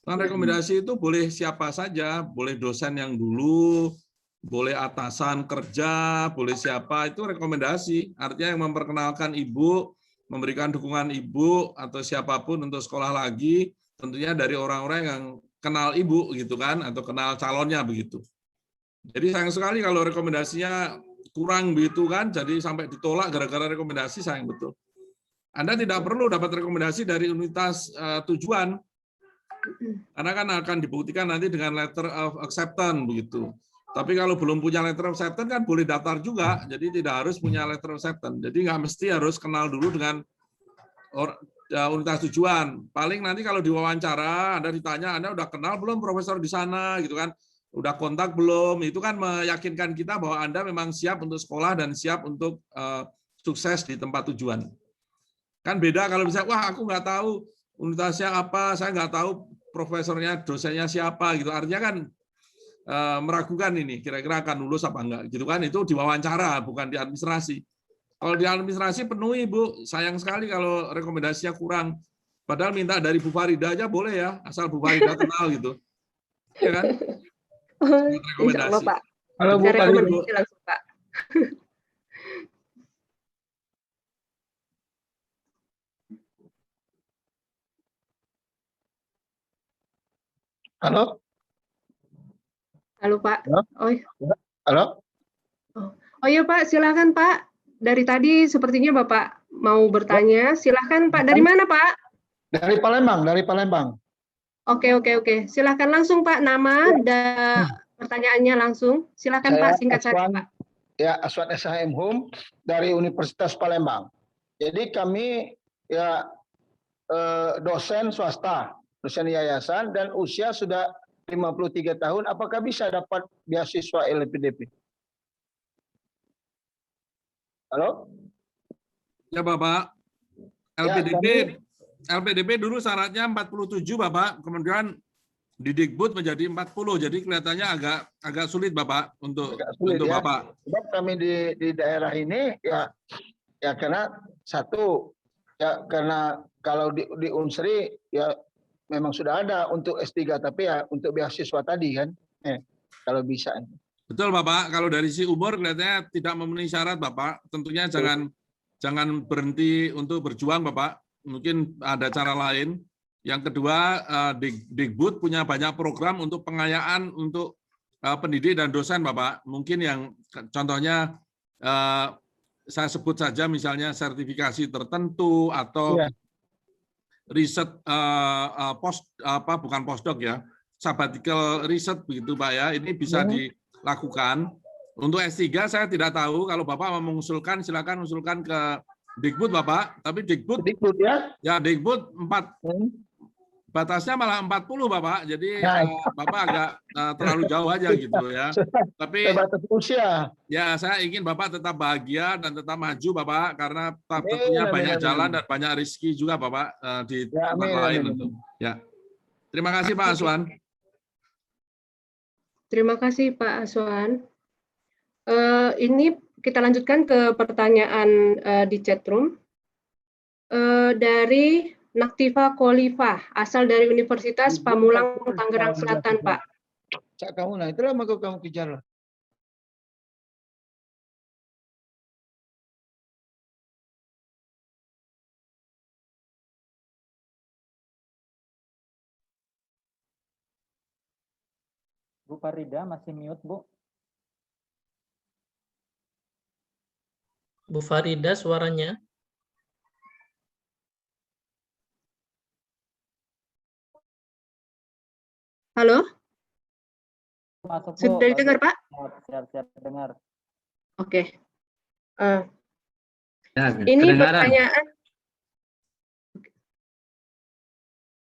Kan rekomendasi itu boleh siapa saja, boleh dosen yang dulu, boleh atasan kerja, boleh siapa, itu rekomendasi. Artinya yang memperkenalkan Ibu, memberikan dukungan Ibu atau siapapun untuk sekolah lagi, tentunya dari orang-orang yang kenal Ibu gitu kan, atau kenal calonnya begitu. Jadi sayang sekali kalau rekomendasinya kurang begitu kan, jadi sampai ditolak gara-gara rekomendasi, sayang betul. Anda tidak perlu dapat rekomendasi dari universitas tujuan, karena kan akan dibuktikan nanti dengan letter of acceptance begitu. Tapi kalau belum punya letter of acceptance kan boleh daftar juga, jadi tidak harus punya letter of acceptance. Jadi nggak mesti harus kenal dulu dengan universitas tujuan. Paling nanti kalau diwawancara Anda ditanya, Anda udah kenal belum profesor di sana gitu kan? Udah kontak belum? Itu kan meyakinkan kita bahwa Anda memang siap untuk sekolah dan siap untuk sukses di tempat tujuan. Kan beda kalau misalnya, wah aku nggak tahu universitasnya apa, saya nggak tahu profesornya, dosennya siapa gitu. Artinya kan meragukan ini, kira-kira akan lulus apa enggak gitu kan. Itu diwawancara, bukan di administrasi. Kalau di administrasi penuhi, Bu. Sayang sekali kalau rekomendasinya kurang. Padahal minta dari Bu Farida aja boleh ya, asal Bu Farida kenal gitu. Ya kan? Rekomendasi. Pak. Halo Bu Farida. Langsung, Pak. Halo. Halo, Pak. Halo. Oh, Halo. Oh iya, Pak, silakan, Pak. Dari tadi sepertinya Bapak mau bertanya. Silakan, Pak. Dari mana, Pak? Dari Palembang, dari Palembang. Oke. Silakan langsung, Pak. Nama dan pertanyaannya langsung. Silakan, Pak, singkat saja, Pak. Ya, Aswan SHM Hum dari Universitas Palembang. Jadi kami ya dosen swasta, dosen yayasan, dan usia sudah 53 tahun. Apakah bisa dapat beasiswa LPDP? Halo? Ya, Bapak. LPDP dulu syaratnya 47, Bapak. Kemudian di Dikbud menjadi 40. Jadi kelihatannya agak sulit, Bapak, untuk sulit, ya. Bapak. Sebab kami di daerah ini ya karena satu ya karena kalau di Unsri ya memang sudah ada untuk S3, tapi ya untuk beasiswa tadi kan. Kalau bisa. Betul, Bapak. Kalau dari si umur kelihatannya tidak memenuhi syarat, Bapak. Tentunya jangan berhenti untuk berjuang, Bapak. Mungkin ada cara lain. Yang kedua, Dikbud punya banyak program untuk pengayaan untuk pendidik dan dosen, Bapak. Mungkin yang contohnya saya sebut saja misalnya sertifikasi tertentu atau riset bukan postdoc ya, sabbatical riset begitu, Pak ya. Ini bisa dilakukan. Untuk S3 saya tidak tahu, kalau Bapak mau mengusulkan silakan usulkan ke Dikbud, Bapak. Tapi Dikbud ya Dikbud 4 batasnya malah 40, Bapak. Jadi Bapak agak terlalu jauh aja gitu ya. Tapi usia. Ya, saya ingin Bapak tetap bahagia dan tetap maju, Bapak, karena tentunya banyak jalan dan banyak rezeki juga, Bapak, di tempat lain tentu. Ya. Terima kasih, Pak Aswan. Terima kasih, Pak Aswan. Ini kita lanjutkan ke pertanyaan di chat room. Dari Naktiva Kolifa, asal dari Universitas Pamulang, Tangerang Selatan, Pak. Cak kamu, nah itulah maka kamu kejar lah. Bu Farida masih mute, Bu. Bu Farida suaranya. Halo? Masuk, Bu. Sudah didengar, Pak? Siap dengar. Oke. Ini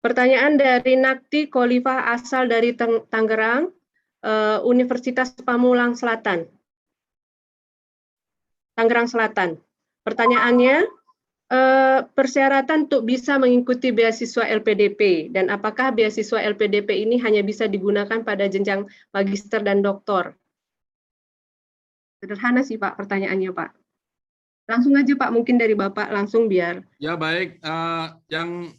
pertanyaan dari Nakti Kolifa, asal dari Tangerang, Universitas Pamulang Selatan. Tangerang Selatan. Pertanyaannya, persyaratan untuk bisa mengikuti beasiswa LPDP, dan apakah beasiswa LPDP ini hanya bisa digunakan pada jenjang magister dan doktor? Sederhana sih Pak pertanyaannya Pak. Langsung aja Pak, mungkin dari Bapak langsung biar. Ya baik, yang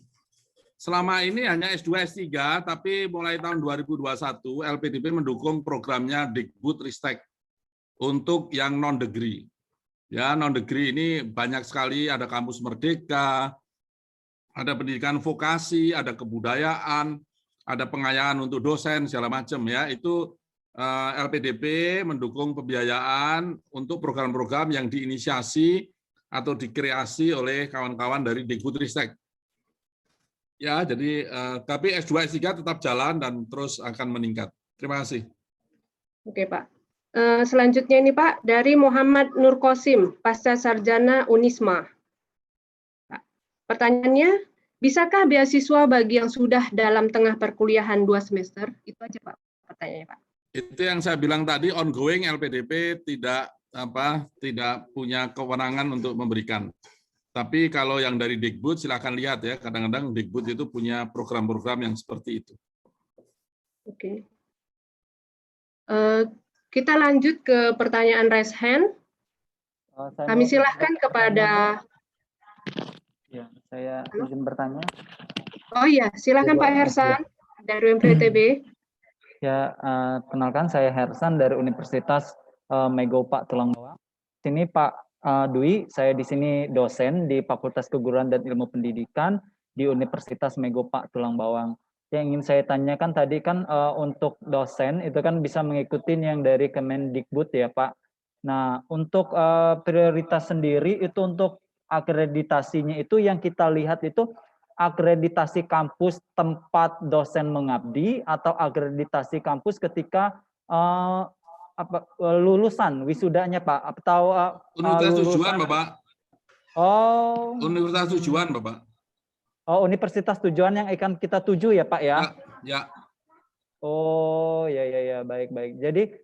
selama ini hanya S2, S3, tapi mulai tahun 2021 LPDP mendukung programnya Dikbud-Ristek untuk yang non-degree. Ya, non-degree ini banyak sekali, ada kampus merdeka, ada pendidikan vokasi, ada kebudayaan, ada pengayaan untuk dosen, segala macam ya. Itu LPDP mendukung pembiayaan untuk program-program yang diinisiasi atau dikreasi oleh kawan-kawan dari Dikbud-Ristek. Ya, jadi tapi S2, S3 tetap jalan dan terus akan meningkat. Terima kasih. Oke, Pak. Selanjutnya ini, Pak, dari Muhammad Nur Qasim, Pasca Sarjana Unisma. Pertanyaannya, bisakah beasiswa bagi yang sudah dalam tengah perkuliahan 2 semester? Itu aja, Pak, pertanyaannya, Pak. Itu yang saya bilang tadi, ongoing LPDP tidak punya kewenangan untuk memberikan. Tapi kalau yang dari Dikbud silakan lihat ya, kadang-kadang Dikbud itu punya program-program yang seperti itu. Oke. Kita lanjut ke pertanyaan raise hand. Kami silahkan kepada. Ya, saya izin bertanya. Oh iya, silakan Pak Hersan dari UMPTB. Ya, kenalkan saya Hersan dari Universitas Megopak Tulang Bawang. Sini Pak Dwi, saya di sini dosen di Fakultas Keguruan dan Ilmu Pendidikan di Universitas Megopak Tulang Bawang. Yang ingin saya tanyakan tadi kan untuk dosen itu kan bisa mengikuti yang dari Kemendikbud ya Pak. Nah, untuk prioritas sendiri itu untuk akreditasinya itu yang kita lihat itu akreditasi kampus tempat dosen mengabdi atau akreditasi kampus ketika lulusan wisudanya Pak atau Universitas lulusan. tujuan Bapak. Oh. Universitas tujuan Bapak. Oh, universitas tujuan yang akan kita tuju ya Pak ya? Ya. Oh ya baik. Jadi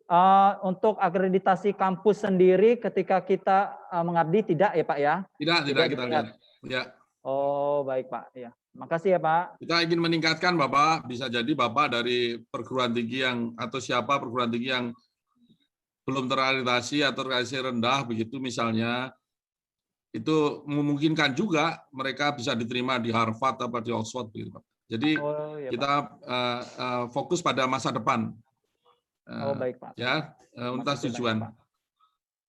untuk akreditasi kampus sendiri ketika kita mengabdi tidak ya Pak ya? Tidak kita lihat. Ya. Oh baik Pak, ya. Makasih ya Pak. Kita ingin meningkatkan Bapak, bisa jadi Bapak dari perguruan tinggi yang atau siapa perguruan tinggi yang belum terakreditasi atau terakreditasi rendah begitu misalnya, itu memungkinkan juga mereka bisa diterima di Harvard atau di Oxford begitu Pak. Jadi kita fokus pada masa depan. Baik Pak. Ya, universitas tujuan.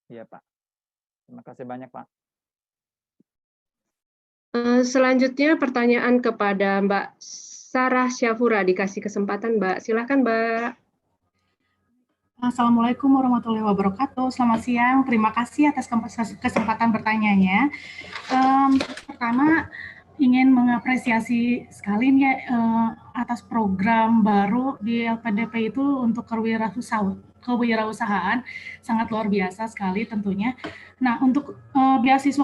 Iya Pak. Terima kasih banyak Pak. Selanjutnya pertanyaan kepada Mbak Sarah Syafura, dikasih kesempatan Mbak. Silakan Mbak. Assalamualaikum warahmatullahi wabarakatuh. Selamat siang. Terima kasih atas kesempatan bertanyanya. Pertama, ingin mengapresiasi sekali nih atas program baru di LPDP itu untuk kewirausahaan, sangat luar biasa sekali tentunya. Nah, untuk beasiswa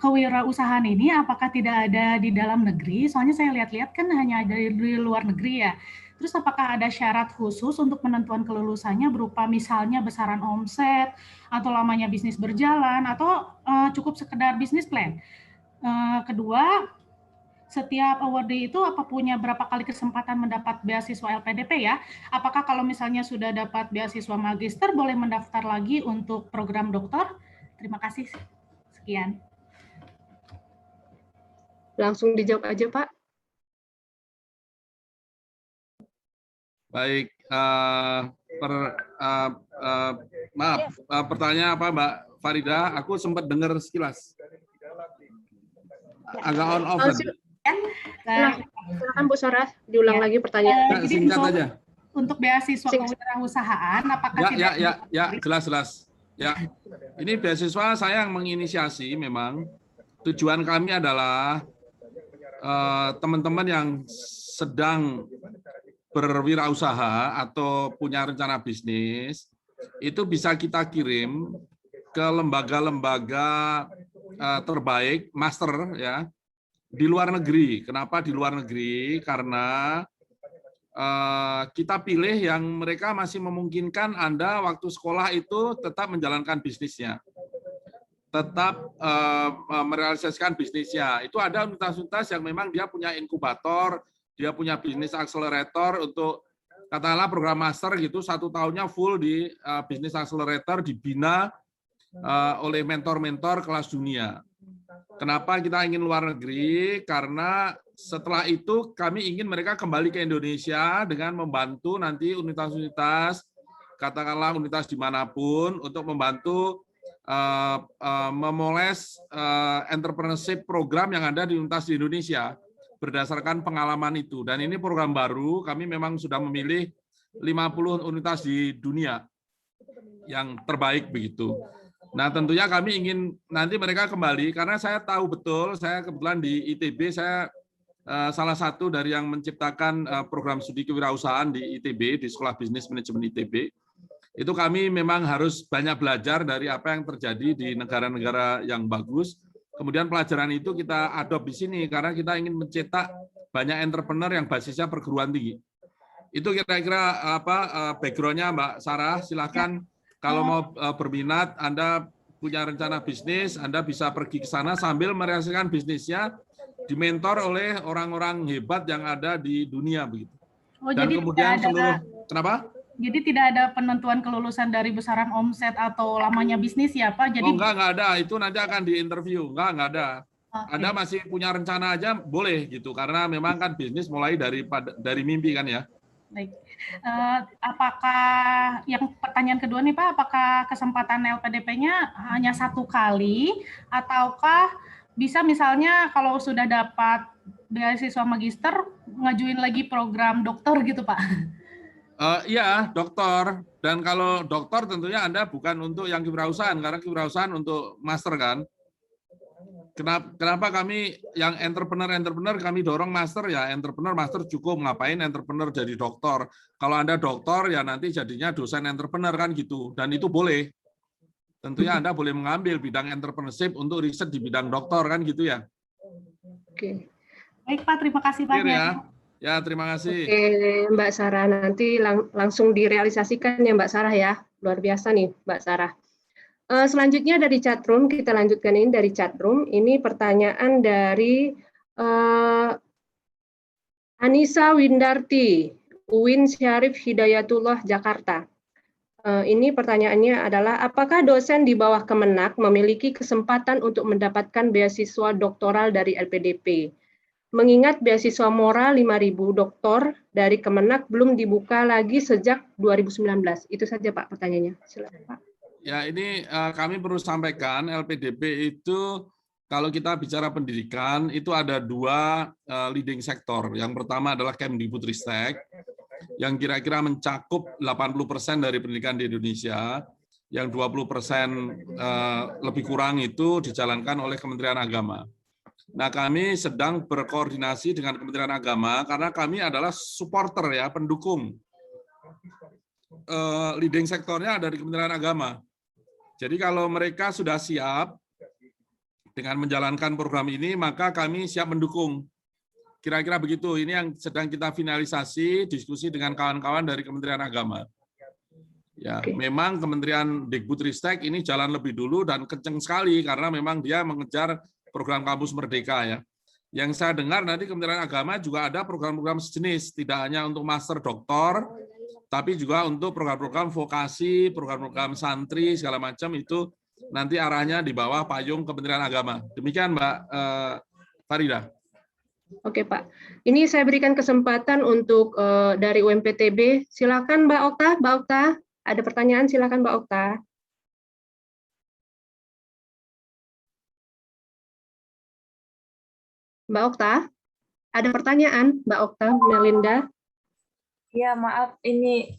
kewirausahaan ini apakah tidak ada di dalam negeri? Soalnya saya lihat-lihat kan hanya ada di luar negeri ya. Terus apakah ada syarat khusus untuk penentuan kelulusannya berupa misalnya besaran omset atau lamanya bisnis berjalan atau cukup sekedar bisnis plan? Kedua, setiap awardee itu apa punya berapa kali kesempatan mendapat beasiswa LPDP ya? Apakah kalau misalnya sudah dapat beasiswa magister boleh mendaftar lagi untuk program doktor? Terima kasih. Sekian. Langsung dijawab aja, Pak. Baik, maaf, pertanyaan apa Mbak Farida? Aku sempat dengar sekilas. Agak on off. Silakan Bu Sarah, diulang lagi pertanyaan. Singkat aja. Untuk beasiswa kewirausahaan, apakah jelas. Ya, ini beasiswa saya yang menginisiasi memang. Tujuan kami adalah teman-teman yang sedang berwirausaha atau punya rencana bisnis, itu bisa kita kirim ke lembaga-lembaga terbaik, master ya, di luar negeri. Kenapa di luar negeri? Karena kita pilih yang mereka masih memungkinkan Anda waktu sekolah itu tetap menjalankan bisnisnya, tetap merealisasikan bisnisnya. Itu ada universitas yang memang dia punya inkubator, dia punya bisnis accelerator untuk katakanlah program master gitu, 1 tahunnya full di bisnis accelerator dibina oleh mentor-mentor kelas dunia. Kenapa kita ingin luar negeri? Karena setelah itu kami ingin mereka kembali ke Indonesia dengan membantu nanti universitas, katakanlah universitas dimanapun, untuk membantu memoles entrepreneurship program yang ada di universitas di Indonesia berdasarkan pengalaman itu. Dan ini program baru, kami memang sudah memilih 50 universitas di dunia yang terbaik begitu. Nah, tentunya kami ingin nanti mereka kembali, karena saya tahu betul, saya kebetulan di ITB, saya salah satu dari yang menciptakan program studi kewirausahaan di ITB, di Sekolah Bisnis Manajemen ITB. Itu kami memang harus banyak belajar dari apa yang terjadi di negara-negara yang bagus. Kemudian pelajaran itu kita adopt di sini, karena kita ingin mencetak banyak entrepreneur yang basisnya perguruan tinggi. Itu kira-kira apa background-nya Mbak Sarah, silakan. Kalau mau berminat, Anda punya rencana bisnis, Anda bisa pergi ke sana sambil merealisasikan bisnisnya, dimentor oleh orang-orang hebat yang ada di dunia begitu. Oh, dan jadi kemudian tidak seluruh kenapa? Jadi tidak ada penentuan kelulusan dari besaran omset atau lamanya bisnis ya Pak? Jadi enggak ada, itu nanti akan diinterview, enggak ada. Okay. Anda masih punya rencana aja boleh gitu, karena memang kan bisnis mulai dari mimpi kan ya. Baik. Apakah yang pertanyaan kedua nih Pak, apakah kesempatan LPDP-nya hanya 1 kali ataukah bisa misalnya kalau sudah dapat beasiswa magister ngajuin lagi program doktor gitu Pak? Iya, doktor. Dan kalau doktor tentunya Anda bukan untuk yang kewirausahaan, karena kewirausahaan untuk master kan. Kenapa kami yang entrepreneur kami dorong master ya, entrepreneur master cukup, ngapain entrepreneur jadi doktor. Kalau Anda doktor ya nanti jadinya dosen entrepreneur kan gitu, dan itu boleh. Tentunya Anda boleh mengambil bidang entrepreneurship untuk riset di bidang doktor kan gitu ya. Oke. Baik Pak, terima kasih banyak. Ya, terima kasih. Oke, Mbak Sarah, nanti langsung direalisasikan ya Mbak Sarah ya. Luar biasa nih Mbak Sarah. Selanjutnya dari chatroom, kita lanjutkan ini dari chatroom. Ini pertanyaan dari Anissa Windarti, UIN Syarif Hidayatullah, Jakarta. Ini pertanyaannya adalah, apakah dosen di bawah Kemenak memiliki kesempatan untuk mendapatkan beasiswa doktoral dari LPDP? Mengingat beasiswa moral 5.000 doktor dari Kemenak belum dibuka lagi sejak 2019. Itu saja Pak pertanyaannya. Silakan Pak. Ya, ini kami perlu sampaikan LPDP itu kalau kita bicara pendidikan itu ada 2 leading sektor. Yang pertama adalah Kemdikbudristek yang kira-kira mencakup 80% dari pendidikan di Indonesia. Yang 20% lebih kurang itu dijalankan oleh Kementerian Agama. Nah, kami sedang berkoordinasi dengan Kementerian Agama karena kami adalah supporter ya, pendukung. Leading sektornya ada di Kementerian Agama. Jadi kalau mereka sudah siap dengan menjalankan program ini, maka kami siap mendukung. Kira-kira begitu. Ini yang sedang kita finalisasi, diskusi dengan kawan-kawan dari Kementerian Agama. Ya, memang Kementerian Dikbudristek ini jalan lebih dulu dan kenceng sekali karena memang dia mengejar program Kampus Merdeka ya. Yang saya dengar nanti Kementerian Agama juga ada program-program sejenis, tidak hanya untuk master doktor, tapi juga untuk program-program vokasi, program-program santri, segala macam itu nanti arahnya di bawah payung Kementerian Agama. Demikian Mbak Farida. Oke Pak, ini saya berikan kesempatan untuk dari UMPTB. Silakan Mbak Okta. Mbak Okta, ada pertanyaan? Silakan Mbak Okta. Mbak Okta, ada pertanyaan Mbak Okta Melinda? Ya, maaf, ini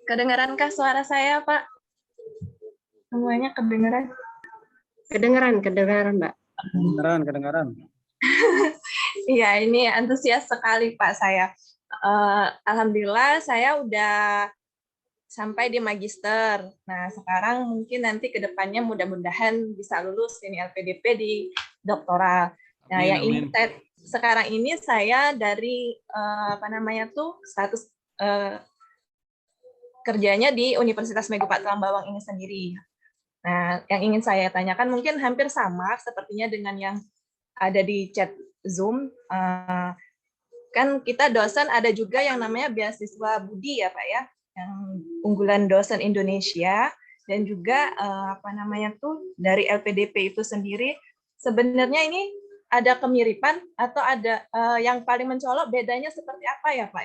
kedengaran-kah suara saya, Pak? Semuanya kedengaran? Kedengaran, Mbak. Kedengaran. Iya, ini antusias sekali, Pak, saya. Alhamdulillah, saya udah sampai di magister. Nah, sekarang mungkin nanti ke depannya mudah-mudahan bisa lulus ini LPDP di doktoral. Nah, yang ini sekarang ini saya dari status kerjanya di Universitas Megopak Tulang Bawang ini sendiri. Nah, yang ingin saya tanyakan mungkin hampir sama sepertinya dengan yang ada di chat Zoom. Kan kita dosen ada juga yang namanya beasiswa Budi ya Pak ya, yang unggulan dosen Indonesia, dan juga dari LPDP itu sendiri. Sebenarnya ini ada kemiripan atau ada yang paling mencolok bedanya seperti apa ya Pak?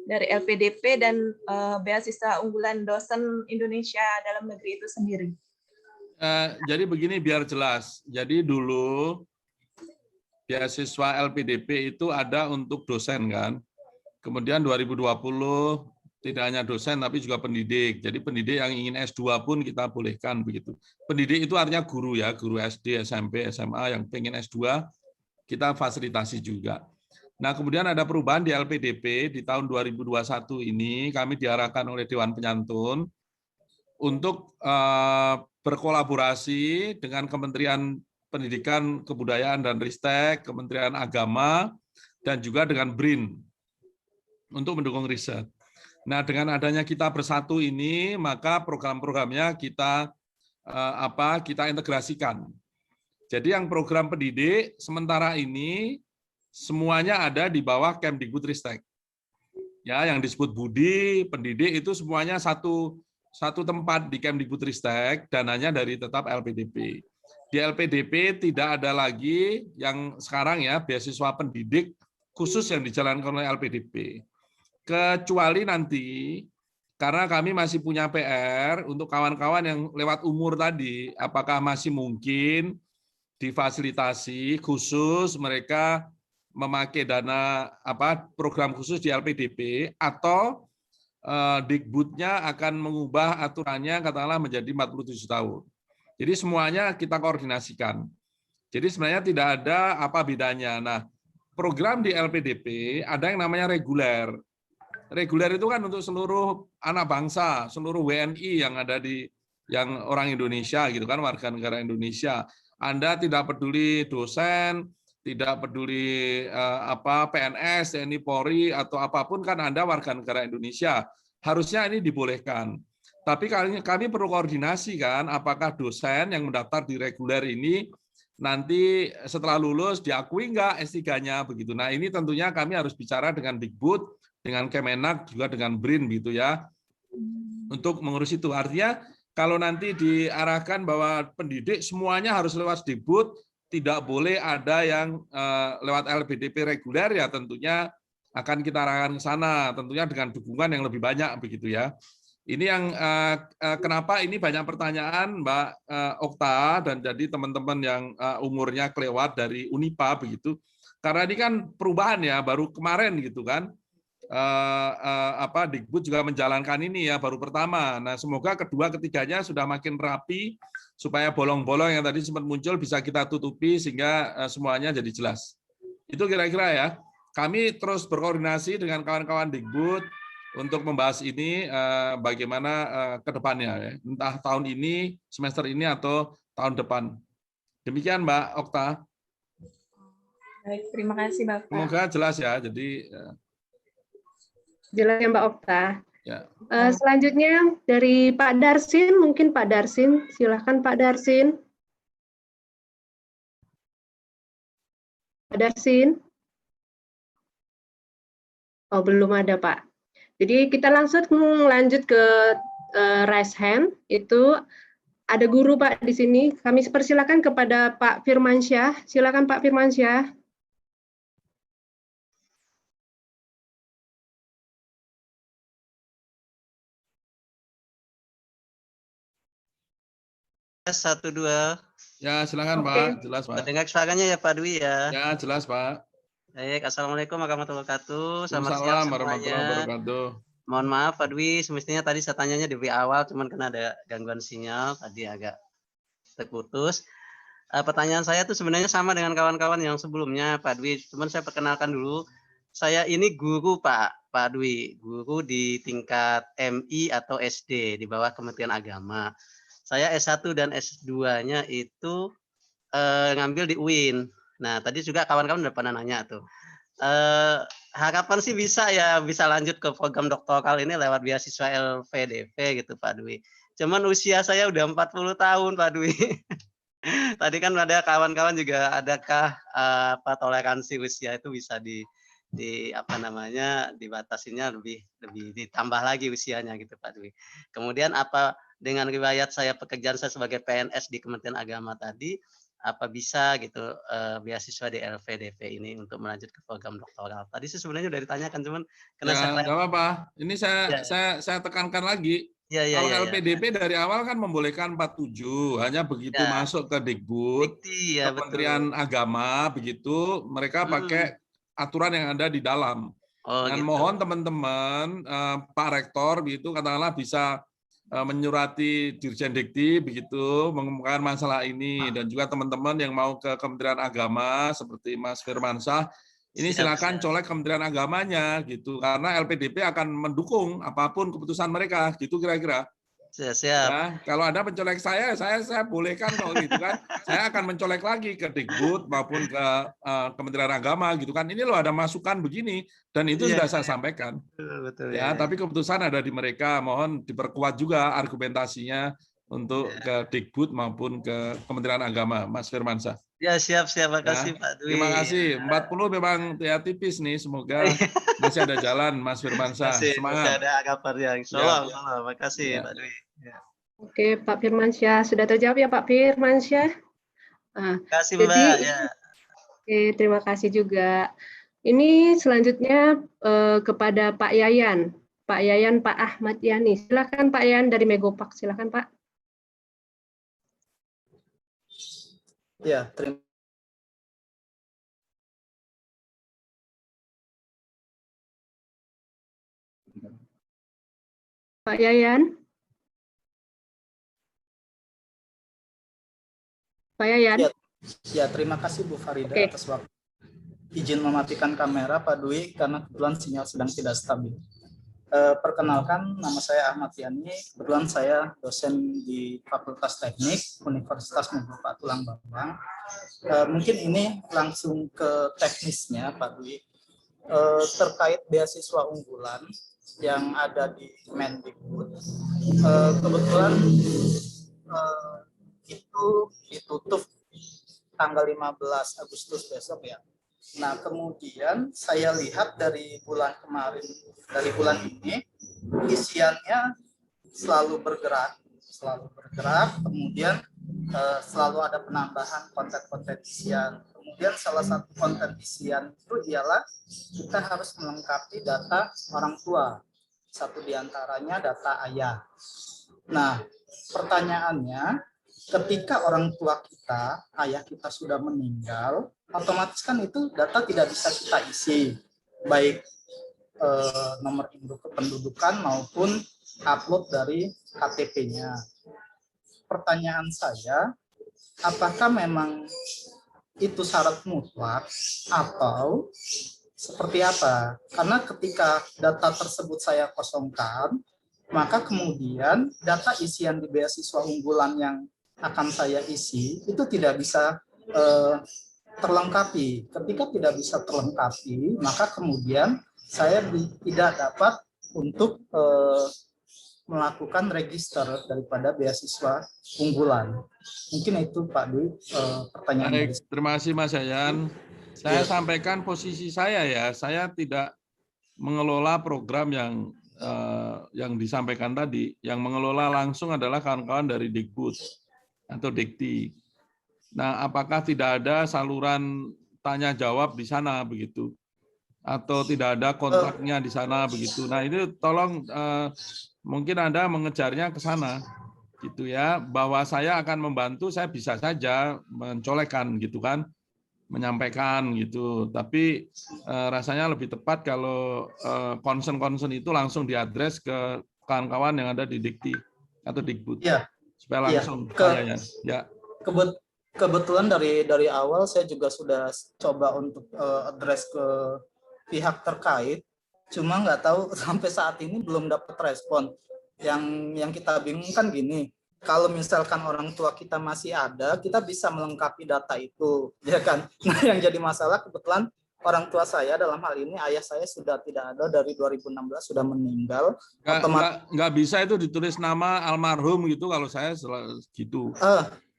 Dari LPDP dan beasiswa unggulan dosen Indonesia dalam negeri itu sendiri. Jadi begini biar jelas. Jadi dulu beasiswa LPDP itu ada untuk dosen kan. Kemudian 2020 tidak hanya dosen tapi juga pendidik. Jadi pendidik yang ingin S2 pun kita bolehkan begitu. Pendidik itu artinya guru ya, guru SD, SMP, SMA yang pengen S2 kita fasilitasi juga. Nah, kemudian ada perubahan di LPDP di tahun 2021 ini kami diarahkan oleh Dewan Penyantun untuk berkolaborasi dengan Kementerian Pendidikan, Kebudayaan dan Ristek, Kementerian Agama dan juga dengan BRIN untuk mendukung riset. Nah, dengan adanya kita bersatu ini, maka program-programnya kita integrasikan. Jadi yang program pendidik sementara ini semuanya ada di bawah Kemdikbudristek. Ya, yang disebut Budi, pendidik itu semuanya satu tempat di Kemdikbudristek, dananya dari tetap LPDP. Di LPDP tidak ada lagi yang sekarang ya beasiswa pendidik khusus yang dijalankan oleh LPDP. Kecuali nanti, karena kami masih punya PR untuk kawan-kawan yang lewat umur tadi, apakah masih mungkin difasilitasi khusus mereka memakai dana program khusus di LPDP atau Dikbudnya akan mengubah aturannya katakanlah menjadi 47 tahun. Jadi semuanya kita koordinasikan. Jadi sebenarnya tidak ada apa bedanya. Nah, program di LPDP ada yang namanya reguler. Reguler itu kan untuk seluruh anak bangsa, seluruh WNI yang ada yang orang Indonesia gitu kan, warga negara Indonesia. Anda tidak peduli dosen, tidak peduli PNS, TNI, Polri atau apapun kan Anda warga negara Indonesia. Harusnya ini dibolehkan. Tapi kami perlu koordinasi kan, apakah dosen yang mendaftar di reguler ini nanti setelah lulus diakui nggak S3-nya begitu. Nah, ini tentunya kami harus bicara dengan Dikbud, dengan Kemenak, juga dengan BRIN gitu ya, untuk mengurus itu. Artinya kalau nanti diarahkan bahwa pendidik semuanya harus lewat Dikbud, tidak boleh ada yang lewat LPDP reguler, ya tentunya akan kita arahkan ke sana, tentunya dengan dukungan yang lebih banyak begitu ya. Ini yang kenapa ini banyak pertanyaan Mbak Okta, dan jadi teman-teman yang umurnya kelewat dari Unipa begitu, karena ini kan perubahan ya, baru kemarin gitu kan. Dikbud juga menjalankan ini ya baru pertama. Nah, semoga kedua ketiganya sudah makin rapi supaya bolong-bolong yang tadi sempat muncul bisa kita tutupi sehingga semuanya jadi jelas. Itu kira-kira ya. Kami terus berkoordinasi dengan kawan-kawan Dikbud untuk membahas ini bagaimana ke depannya ya. Entah tahun ini, semester ini atau tahun depan. Demikian Mbak Okta. Baik, terima kasih Bapak. Semoga jelas ya. Jadi jelas ya Mbak Okta. Ya. Selanjutnya dari Pak Darsin, mungkin Pak Darsin, silakan Pak Darsin. Pak Darsin? Oh, belum ada, Pak. Jadi kita langsung lanjut ke raise hand. Itu ada guru, Pak, di sini. Kami persilakan kepada Pak Firmansyah. Silakan Pak Firmansyah. Satu dua. Ya, silakan Pak. Jelas Pak. Dengar suaranya ya Pak Dwi ya. Ya, jelas Pak. Baik, Assalamualaikum warahmatullahi wabarakatuh. Selamat siang Waalaikumsalam warahmatullahi semuanya. wabarakatuh. Mohon maaf Pak Dwi, semestinya tadi saya tanyanya di awal, cuman karena ada gangguan sinyal, tadi agak terputus. Pertanyaan saya tuh sebenarnya sama dengan kawan-kawan yang sebelumnya Pak Dwi, cuman saya perkenalkan dulu. Saya ini guru Pak Dwi, guru di tingkat MI atau SD di bawah Kementerian Agama. Saya S1 dan S2-nya itu ngambil di UIN. Nah, tadi juga kawan-kawan udah pernah nanya tuh. Harapan sih bisa lanjut ke program doktoral ini lewat beasiswa LPDP gitu Pak Dwi. Cuman usia saya udah 40 tahun Pak Dwi. Tadi kan ada kawan-kawan juga, adakah toleransi usia itu bisa dibatasinya lebih ditambah lagi usianya gitu Pak Dwi. Kemudian apa dengan riwayat saya pekerjaan saya sebagai PNS di Kementerian Agama tadi, apa bisa gitu beasiswa di LPDP ini untuk melanjut ke program doktoral. Tadi sih sebenarnya udah ditanyakan, cuman karena Ya, nggak apa-apa. Ini saya tekankan lagi. Kalau LPDP dari awal kan membolehkan 47, hanya begitu masuk ke Dikbud, Kementerian Agama, begitu mereka pakai aturan yang ada di dalam. Dan mohon teman-teman, Pak Rektor, begitu katakanlah bisa menyurati Dirjen Dikti begitu mengemukakan masalah ini, dan juga teman-teman yang mau ke Kementerian Agama seperti Mas Firmansyah ini silakan colek Kementerian Agamanya gitu, karena LPDP akan mendukung apapun keputusan mereka gitu kira-kira. Siap. Ya, kalau Anda mencolek saya bolehkan kok gitu kan. Saya akan mencolek lagi ke Dikbud maupun ke Kementerian Agama gitu kan. Ini loh ada masukan begini dan itu sudah saya sampaikan. Betul, ya, tapi keputusan ada di mereka. Mohon diperkuat juga argumentasinya untuk ke Dikbud maupun ke Kementerian Agama, Mas Firmansyah. Ya, siap. Makasih Pak Dwi. Terima kasih. 40 memang ya tipis nih. Semoga masih ada jalan, Mas Firmansyah. Semangat. Masih ada kabar yang Insyaallah. Makasih Pak Dwi. Ya. Oke, Pak Firmansyah sudah terjawab ya Pak Firmansyah. Terima kasih Mbak. Ya. Oke, terima kasih juga. Ini selanjutnya kepada Pak Yayan. Pak Yayan, Pak Ahmad Yani. Silakan Pak Yayan dari Megopak. Silakan Pak. Ya, terima Pak Yayan. Pak Yayan. Ya, terima kasih Bu Farida atas waktu. Izin mematikan kamera Pak Dwi karena kebetulan sinyal sedang tidak stabil. Perkenalkan, nama saya Ahmad Yani. Kebetulan saya dosen di Fakultas Teknik Universitas Megopak Tulang Bawang. Mungkin ini langsung ke teknisnya Pak Dwi. Terkait beasiswa unggulan yang ada di Mendikbud. Kebetulan itu ditutup tanggal 15 Agustus besok ya. Nah, kemudian saya lihat dari bulan kemarin, dari bulan ini, isiannya selalu bergerak, kemudian selalu ada penambahan konten-konten isian. Kemudian salah satu konten isian itu ialah kita harus melengkapi data orang tua. Satu diantaranya data ayah. Nah, pertanyaannya, ketika orang tua kita, ayah kita sudah meninggal, otomatis kan itu data tidak bisa kita isi, baik nomor induk kependudukan maupun upload dari KTP-nya. Pertanyaan saya, apakah memang itu syarat mutlak atau seperti apa? Karena ketika data tersebut saya kosongkan, maka kemudian data isian di beasiswa unggulan yang akan saya isi itu tidak bisa terlengkapi. Ketika tidak bisa terlengkapi, maka kemudian saya tidak dapat untuk melakukan register daripada beasiswa unggulan. Mungkin itu Pak Dwi pertanyaan. Baik, terima kasih Mas Yayan. Saya sampaikan posisi saya ya, saya tidak mengelola program yang disampaikan tadi. Yang mengelola langsung adalah kawan-kawan dari Dikbud atau Dikti. Nah, apakah tidak ada saluran tanya jawab di sana begitu? Atau tidak ada kontraknya di sana begitu? Nah, ini tolong mungkin Anda mengejarnya ke sana gitu ya, bahwa saya akan membantu, saya bisa saja mencolekkan gitu kan, menyampaikan gitu, tapi rasanya lebih tepat kalau concern itu langsung diadres ke kawan-kawan yang ada di Dikti atau Dikbud, supaya langsung saya ya. Kebetulan dari awal saya juga sudah coba untuk address ke pihak terkait, cuma nggak tahu sampai saat ini belum dapat respon. Yang kita bingung kan gini, kalau misalkan orang tua kita masih ada, kita bisa melengkapi data itu, ya kan? Nah, yang jadi masalah kebetulan orang tua saya dalam hal ini ayah saya sudah tidak ada dari 2016, sudah meninggal. Nggak bisa itu ditulis nama almarhum gitu kalau saya gitu.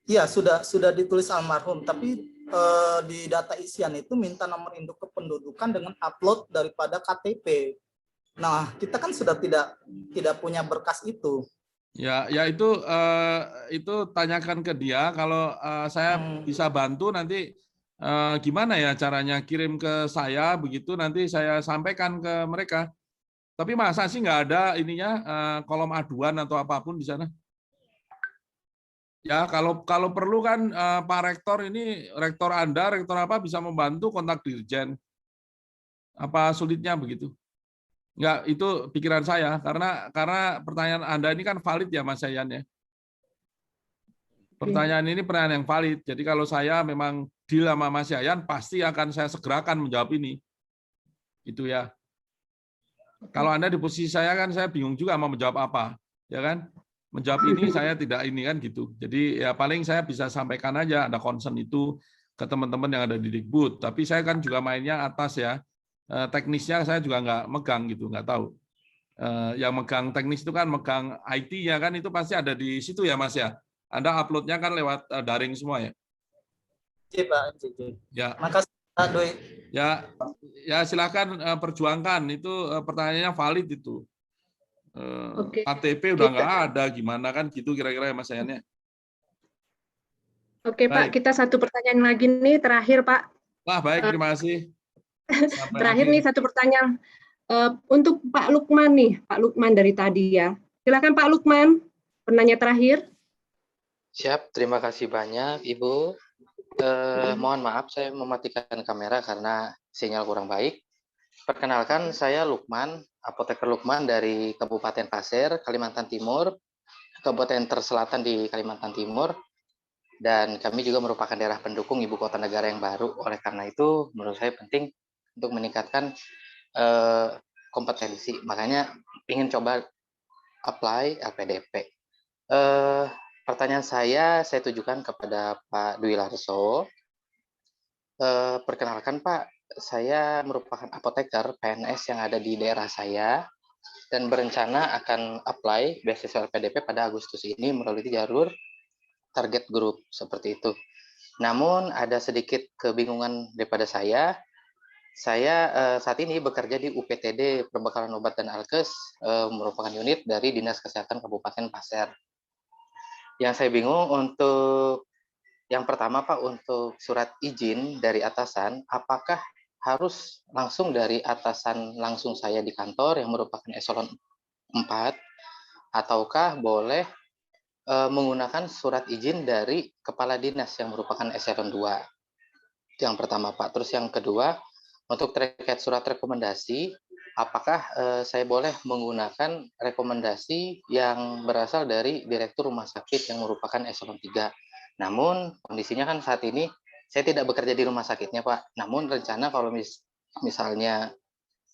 Iya, sudah ditulis almarhum, tapi di data isian itu minta nomor induk kependudukan dengan upload daripada KTP. Nah, kita kan sudah tidak punya berkas itu. Ya itu tanyakan ke dia. Kalau saya bisa bantu nanti gimana ya caranya, kirim ke saya begitu, nanti saya sampaikan ke mereka. Tapi masa sih nggak ada ininya kolom aduan atau apapun di sana? Ya kalau perlu kan Pak Rektor ini, rektor Anda, rektor apa bisa membantu kontak dirjen. Apa sulitnya begitu? Enggak, itu pikiran saya karena pertanyaan Anda ini kan valid ya Mas Yayan ya. Pertanyaan ini pertanyaan yang valid. Jadi kalau saya memang deal sama Mas Yayan, pasti akan saya segerakan menjawab ini. Itu ya. Kalau Anda di posisi saya kan saya bingung juga mau menjawab apa, ya kan? Menjawab ini saya tidak ini kan gitu. Jadi ya paling saya bisa sampaikan aja ada concern itu ke teman-teman yang ada di Dikbud. Tapi saya kan juga mainnya atas ya. Teknisnya saya juga nggak megang gitu, nggak tahu. Yang megang teknis itu kan megang IT-nya kan itu pasti ada di situ ya Mas ya. Anda uploadnya kan lewat daring semua ya. Iya Pak. Ya. Makasih Pak Doi. Ya silakan perjuangkan itu pertanyaannya valid itu. KTP udah nggak ada, gimana kan gitu kira-kira ya Mas Yayannya. Oke Pak, kita satu pertanyaan lagi nih terakhir Pak. Wah baik, terima kasih. Terakhir nih satu pertanyaan untuk Pak Lukman nih, Pak Lukman dari tadi ya. Silakan Pak Lukman, penanya terakhir. Siap, terima kasih banyak Ibu. Mohon maaf saya mematikan kamera karena sinyal kurang baik. Perkenalkan saya Lukman, apoteker Lukman dari Kabupaten Pasir, Kalimantan Timur, Kabupaten terselatan di Kalimantan Timur. Dan kami juga merupakan daerah pendukung ibu kota negara yang baru. Oleh karena itu menurut saya penting untuk meningkatkan kompetensi, makanya ingin coba apply LPDP. Pertanyaan saya tujukan kepada Pak Dwi Larso. Perkenalkan Pak, saya merupakan apoteker PNS yang ada di daerah saya dan berencana akan apply beasiswa LPDP pada Agustus ini melalui jalur target group seperti itu. Namun ada sedikit kebingungan daripada saya. Saya saat ini bekerja di UPTD Perbekalan Obat dan Alkes, merupakan unit dari Dinas Kesehatan Kabupaten Pasir. Yang saya bingung untuk yang pertama Pak, untuk surat izin dari atasan, apakah harus langsung dari atasan langsung saya di kantor yang merupakan eselon 4, ataukah boleh menggunakan surat izin dari kepala dinas yang merupakan eselon 2? Yang pertama Pak. Terus yang kedua, untuk terkait surat rekomendasi, apakah saya boleh menggunakan rekomendasi yang berasal dari direktur rumah sakit yang merupakan eselon 3? Namun kondisinya kan saat ini saya tidak bekerja di rumah sakitnya Pak. Namun rencana kalau misalnya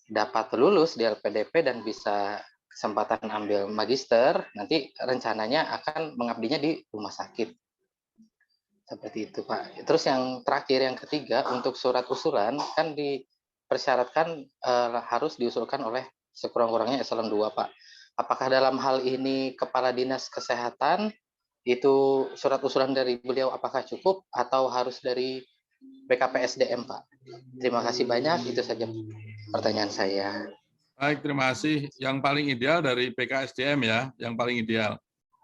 dapat lulus di LPDP dan bisa kesempatan ambil magister, nanti rencananya akan mengabdinya di rumah sakit. Seperti itu Pak. Terus yang terakhir, yang ketiga, untuk surat usulan kan dipersyaratkan harus diusulkan oleh sekurang-kurangnya eselon 2 Pak. Apakah dalam hal ini Kepala Dinas Kesehatan itu surat usulan dari beliau apakah cukup atau harus dari BKPSDM, Pak. Terima kasih banyak, itu saja pertanyaan saya. Baik, terima kasih. Yang paling ideal dari BKSDM ya, yang paling ideal.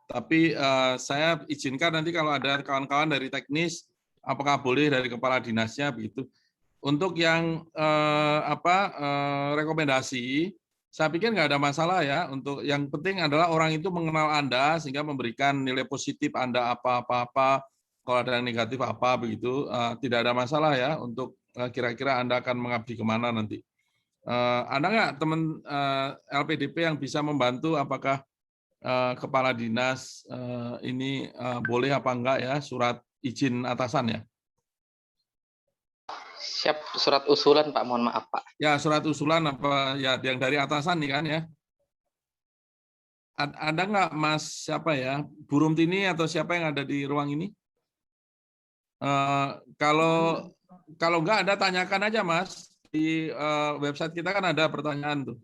Tapi saya izinkan nanti kalau ada kawan-kawan dari teknis, apakah boleh dari kepala dinasnya begitu. Untuk yang rekomendasi, saya pikir nggak ada masalah ya. Untuk yang penting adalah orang itu mengenal Anda sehingga memberikan nilai positif Anda apa-apa. Kalau ada yang negatif apa begitu, tidak ada masalah ya. Untuk kira-kira Anda akan mengabdi kemana nanti. Ada nggak teman LPDP yang bisa membantu apakah kepala dinas ini boleh apa enggak ya surat izin atasan ya? Siap, surat usulan Pak, mohon maaf Pak. Ya, surat usulan apa ya yang dari atasan nih kan ya? Ada nggak Mas siapa ya? Bu Rumtini atau siapa yang ada di ruang ini? Kalau nggak ada tanyakan aja Mas. Di website kita kan ada pertanyaan tuh.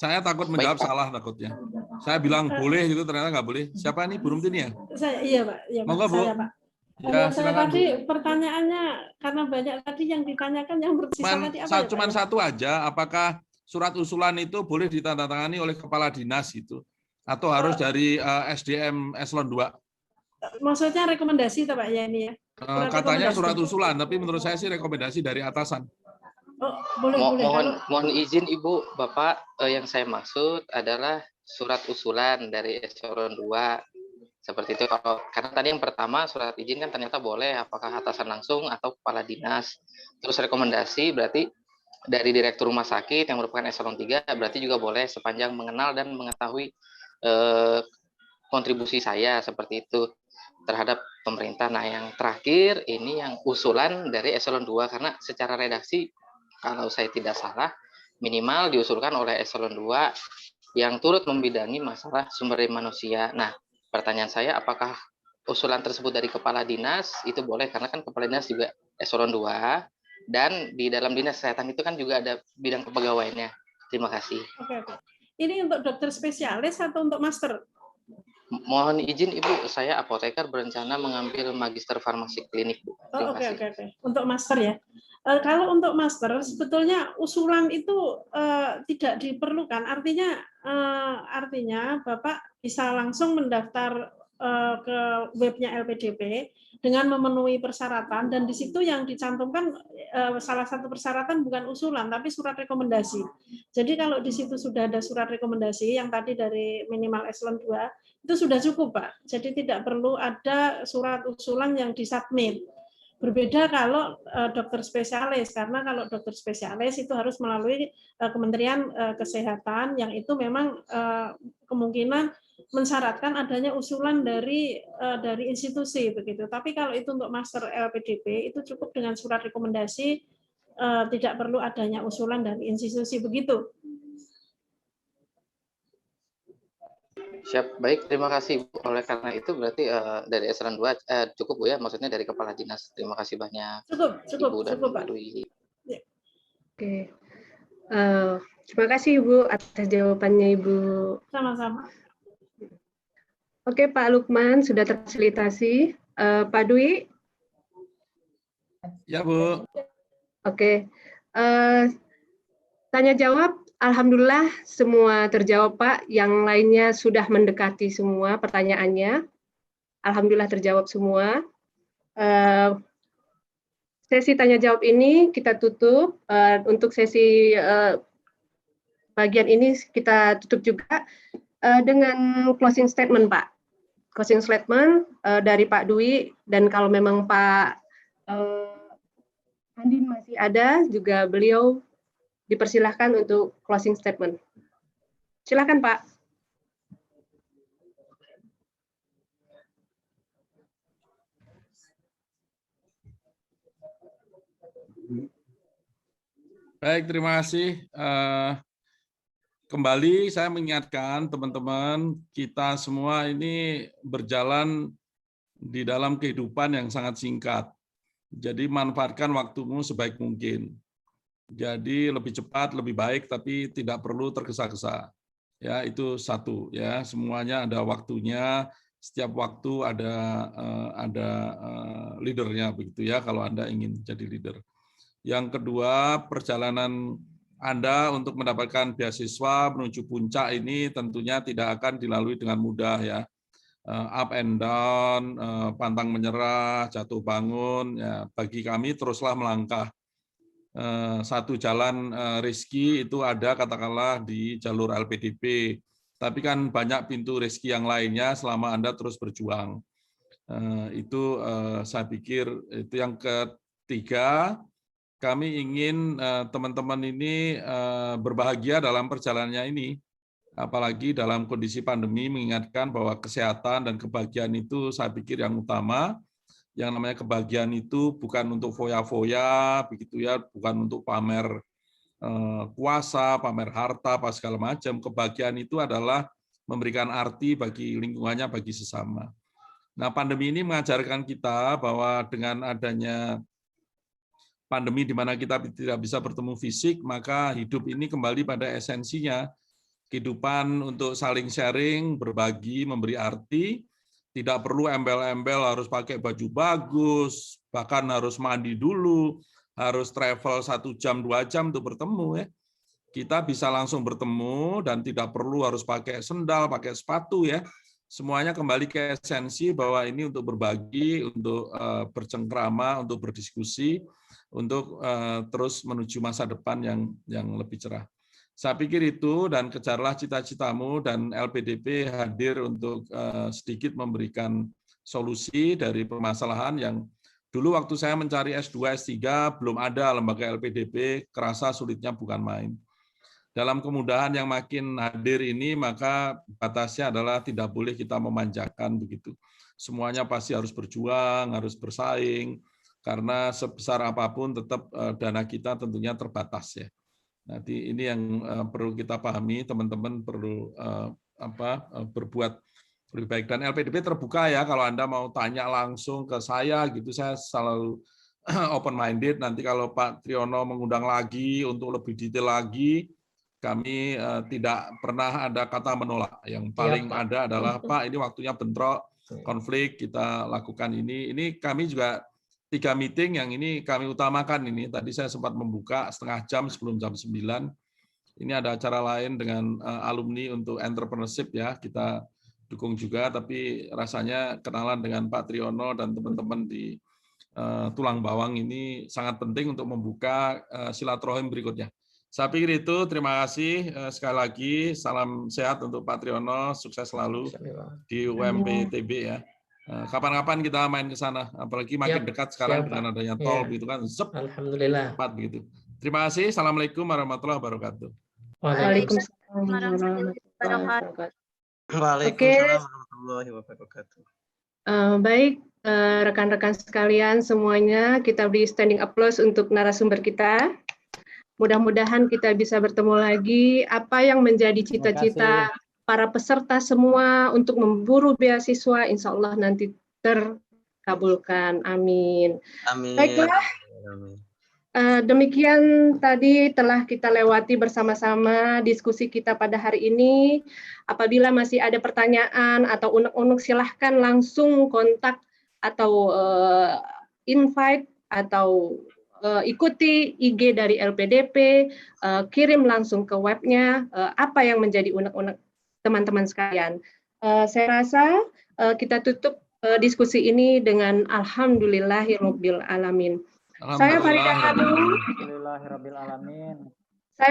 Saya takut menjawab salah takutnya. Saya bilang boleh gitu ternyata nggak boleh. Siapa nih Bu Rumtini ya? Iya Pak. Iya, Monggo Bu. Saya, Pak. Ya, saya tadi pertanyaannya karena banyak tadi yang ditanyakan yang bersisa tadi apa ya? Cuman satu aja. Apakah surat usulan itu boleh ditandatangani oleh kepala dinas itu atau harus dari SDM eselon 2? Maksudnya rekomendasi Pak ya ini ya? Katanya surat usulan, tapi menurut saya sih rekomendasi dari atasan. Oh, boleh. Mohon izin Ibu, Bapak, yang saya maksud adalah surat usulan dari eselon 2. Seperti itu. Karena tadi yang pertama surat izin kan ternyata boleh, apakah atasan langsung atau kepala dinas. Terus rekomendasi berarti dari direktur rumah sakit yang merupakan eselon 3 berarti juga boleh sepanjang mengenal dan mengetahui kontribusi saya seperti itu terhadap pemerintah. Nah, yang terakhir ini yang usulan dari eselon 2 karena secara redaksi kalau saya tidak salah minimal diusulkan oleh eselon 2 yang turut membidangi masalah sumber daya manusia. Nah, pertanyaan saya apakah usulan tersebut dari kepala dinas itu boleh karena kan kepala dinas juga eselon 2 dan di dalam dinas kesehatan itu kan juga ada bidang kepegawaiannya. Terima kasih. Oke. Ini untuk dokter spesialis atau untuk master? Mohon izin Ibu, saya apoteker berencana mengambil magister farmasi klinik, Bu. Terima kasih. Oke. Untuk master ya. Kalau untuk master sebetulnya usulan itu tidak diperlukan. Artinya Bapak bisa langsung mendaftar ke webnya LPDP dengan memenuhi persyaratan dan di situ yang dicantumkan salah satu persyaratan bukan usulan tapi surat rekomendasi. Jadi kalau di situ sudah ada surat rekomendasi yang tadi dari minimal eselon 2 itu sudah cukup Pak. Jadi tidak perlu ada surat usulan yang disubmit. Berbeda kalau dokter spesialis, karena kalau dokter spesialis itu harus melalui Kementerian Kesehatan yang itu memang kemungkinan mensyaratkan adanya usulan dari institusi begitu. Tapi kalau itu untuk master LPDP itu cukup dengan surat rekomendasi, tidak perlu adanya usulan dari institusi begitu. Siap, baik, terima kasih Bu. Oleh karena itu berarti dari eselon 2 cukup Bu ya, maksudnya dari kepala dinas. Terima kasih banyak. Cukup Pak. Ya. Oke. Terima kasih Ibu atas jawabannya Ibu. Sama-sama. Oke Pak Lukman sudah terfasilitasi. Pak Dwi? Ya Bu. Oke. Tanya jawab. Alhamdulillah semua terjawab Pak, yang lainnya sudah mendekati semua pertanyaannya. Alhamdulillah terjawab semua. Sesi tanya jawab ini kita tutup. Untuk sesi bagian ini kita tutup juga dengan closing statement Pak. Closing statement dari Pak Dwi, dan kalau memang Pak Andin masih ada, juga beliau dipersilahkan untuk closing statement. Silakan Pak. Baik, terima kasih. Kembali saya mengingatkan teman-teman, kita semua ini berjalan di dalam kehidupan yang sangat singkat. Jadi manfaatkan waktumu sebaik mungkin. Jadi lebih cepat, lebih baik, tapi tidak perlu tergesa-gesa. Ya, itu satu ya. Semuanya ada waktunya. setiap waktu ada leadernya begitu ya kalau Anda ingin jadi leader. Yang kedua, perjalanan Anda untuk mendapatkan beasiswa menuju puncak ini tentunya tidak akan dilalui dengan mudah ya. Up and down, pantang menyerah, jatuh bangun. Ya, bagi kami teruslah melangkah. Satu jalan rezeki itu ada katakanlah di jalur LPDP. Tapi kan banyak pintu rezeki yang lainnya selama Anda terus berjuang. Itu saya pikir itu yang ketiga. Kami ingin teman-teman ini berbahagia dalam perjalanannya ini, apalagi dalam kondisi pandemi mengingatkan bahwa kesehatan dan kebahagiaan itu saya pikir yang utama. Yang namanya kebahagiaan itu bukan untuk foya-foya, begitu ya, bukan untuk pamer kuasa, pamer harta, apa segala macam. Kebahagiaan itu adalah memberikan arti bagi lingkungannya, bagi sesama. Nah, pandemi ini mengajarkan kita bahwa dengan adanya pandemi di mana kita tidak bisa bertemu fisik, maka hidup ini kembali pada esensinya. Kehidupan untuk saling sharing, berbagi, memberi arti, tidak perlu embel-embel harus pakai baju bagus, bahkan harus mandi dulu, harus travel 1 jam, 2 jam untuk bertemu. Ya. Kita bisa langsung bertemu dan tidak perlu harus pakai sendal, pakai sepatu ya. Semuanya kembali ke esensi bahwa ini untuk berbagi, untuk bercengkrama, untuk berdiskusi, untuk terus menuju masa depan yang lebih cerah. Saya pikir itu, dan kejarlah cita-citamu, dan LPDP hadir untuk sedikit memberikan solusi dari permasalahan yang dulu waktu saya mencari S2, S3, belum ada lembaga LPDP, kerasa sulitnya bukan main. Dalam kemudahan yang makin hadir ini, maka batasnya adalah tidak boleh kita memanjakan begitu. Semuanya pasti harus berjuang, harus bersaing, karena sebesar apapun tetap dana kita tentunya terbatas ya. Nanti ini yang perlu kita pahami, teman-teman perlu berbuat lebih baik. Dan LPDP terbuka ya, kalau Anda mau tanya langsung ke saya gitu, saya selalu open minded. Nanti kalau Pak Triyono mengundang lagi untuk lebih detail lagi, kami tidak pernah ada kata menolak. Yang paling ada adalah Pak, ini waktunya bentrok, konflik, kita lakukan ini. Ini kami juga 3 meeting yang ini kami utamakan ini. Tadi saya sempat membuka setengah jam sebelum jam 9. Ini ada acara lain dengan alumni untuk entrepreneurship ya. Kita dukung juga, tapi rasanya kenalan dengan Pak Triyono dan teman-teman di Tulang Bawang ini sangat penting untuk membuka silaturahim berikutnya. Saya pikir itu, terima kasih sekali lagi. Salam sehat untuk Pak Triyono, sukses selalu di UMPTB ya. Kapan-kapan kita main ke sana, apalagi makin dekat sekarang dengan adanya tol gitu kan, Alhamdulillah. Cepat begitu. Terima kasih. Assalamualaikum warahmatullahi wabarakatuh. Waalaikumsalam warahmatullahi wabarakatuh. Waalaikumsalam warahmatullahi wabarakatuh. Baik, rekan-rekan sekalian semuanya, kita beri standing applause untuk narasumber kita. Mudah-mudahan kita bisa bertemu lagi. Apa yang menjadi cita-cita para peserta semua untuk memburu beasiswa, insya Allah nanti terkabulkan. Amin. Amin. Baiklah, demikian tadi telah kita lewati bersama-sama diskusi kita pada hari ini. Apabila masih ada pertanyaan atau unek-unek, silahkan langsung kontak atau invite atau ikuti IG dari LPDP, kirim langsung ke webnya apa yang menjadi unek-unek teman-teman sekalian. Saya rasa kita tutup diskusi ini dengan alhamdulillahirabbil alamin. Saya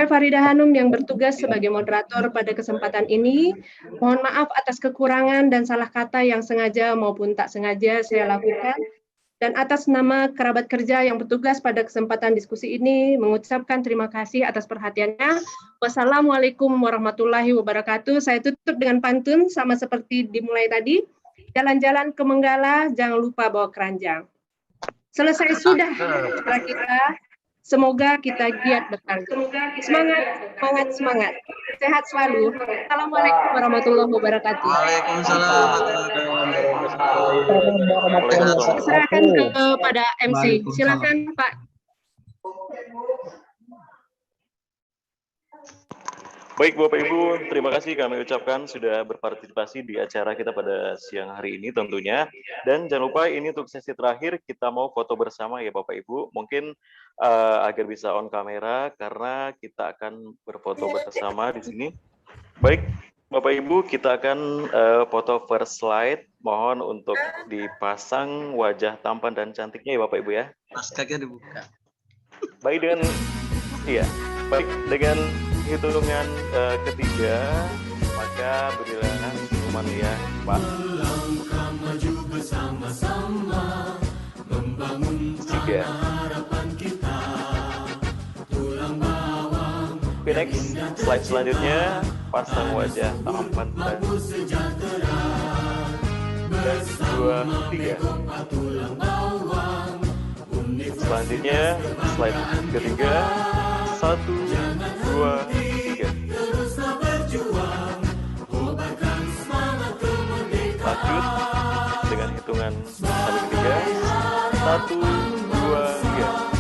Faridah Hanum yang bertugas sebagai moderator pada kesempatan ini. Mohon maaf atas kekurangan dan salah kata yang sengaja maupun tak sengaja saya lakukan. Dan atas nama kerabat kerja yang bertugas pada kesempatan diskusi ini, mengucapkan terima kasih atas perhatiannya. Wassalamualaikum warahmatullahi wabarakatuh. Saya tutup dengan pantun, sama seperti dimulai tadi. Jalan-jalan ke Menggala, jangan lupa bawa keranjang. Selesai sudah acara kita. Semoga kita giat berkarya. Semangat, semangat, semangat. Sehat selalu. Assalamualaikum warahmatullahi wabarakatuh. Waalaikumsalam. Silakan kepada MC. Silakan Pak. Baik Bapak Ibu, terima kasih kami ucapkan sudah berpartisipasi di acara kita pada siang hari ini tentunya. Dan jangan lupa ini untuk sesi terakhir kita mau foto bersama ya Bapak Ibu. Mungkin agar bisa on kamera karena kita akan berfoto bersama di sini. Baik Bapak Ibu, kita akan foto first slide. Mohon untuk dipasang wajah tampan dan cantiknya ya Bapak Ibu ya. Pas kakinya dibuka. Baik dengan hitungan ketiga, maka berilah senyuman ya Pak. Tiga. Oke, next slide selanjutnya, pasang wajah tampan dan 2, 3. Selanjutnya slide ketiga, 1, 2, 3. Lanjut dengan hitungan sampai ketiga, 1, 2, 3.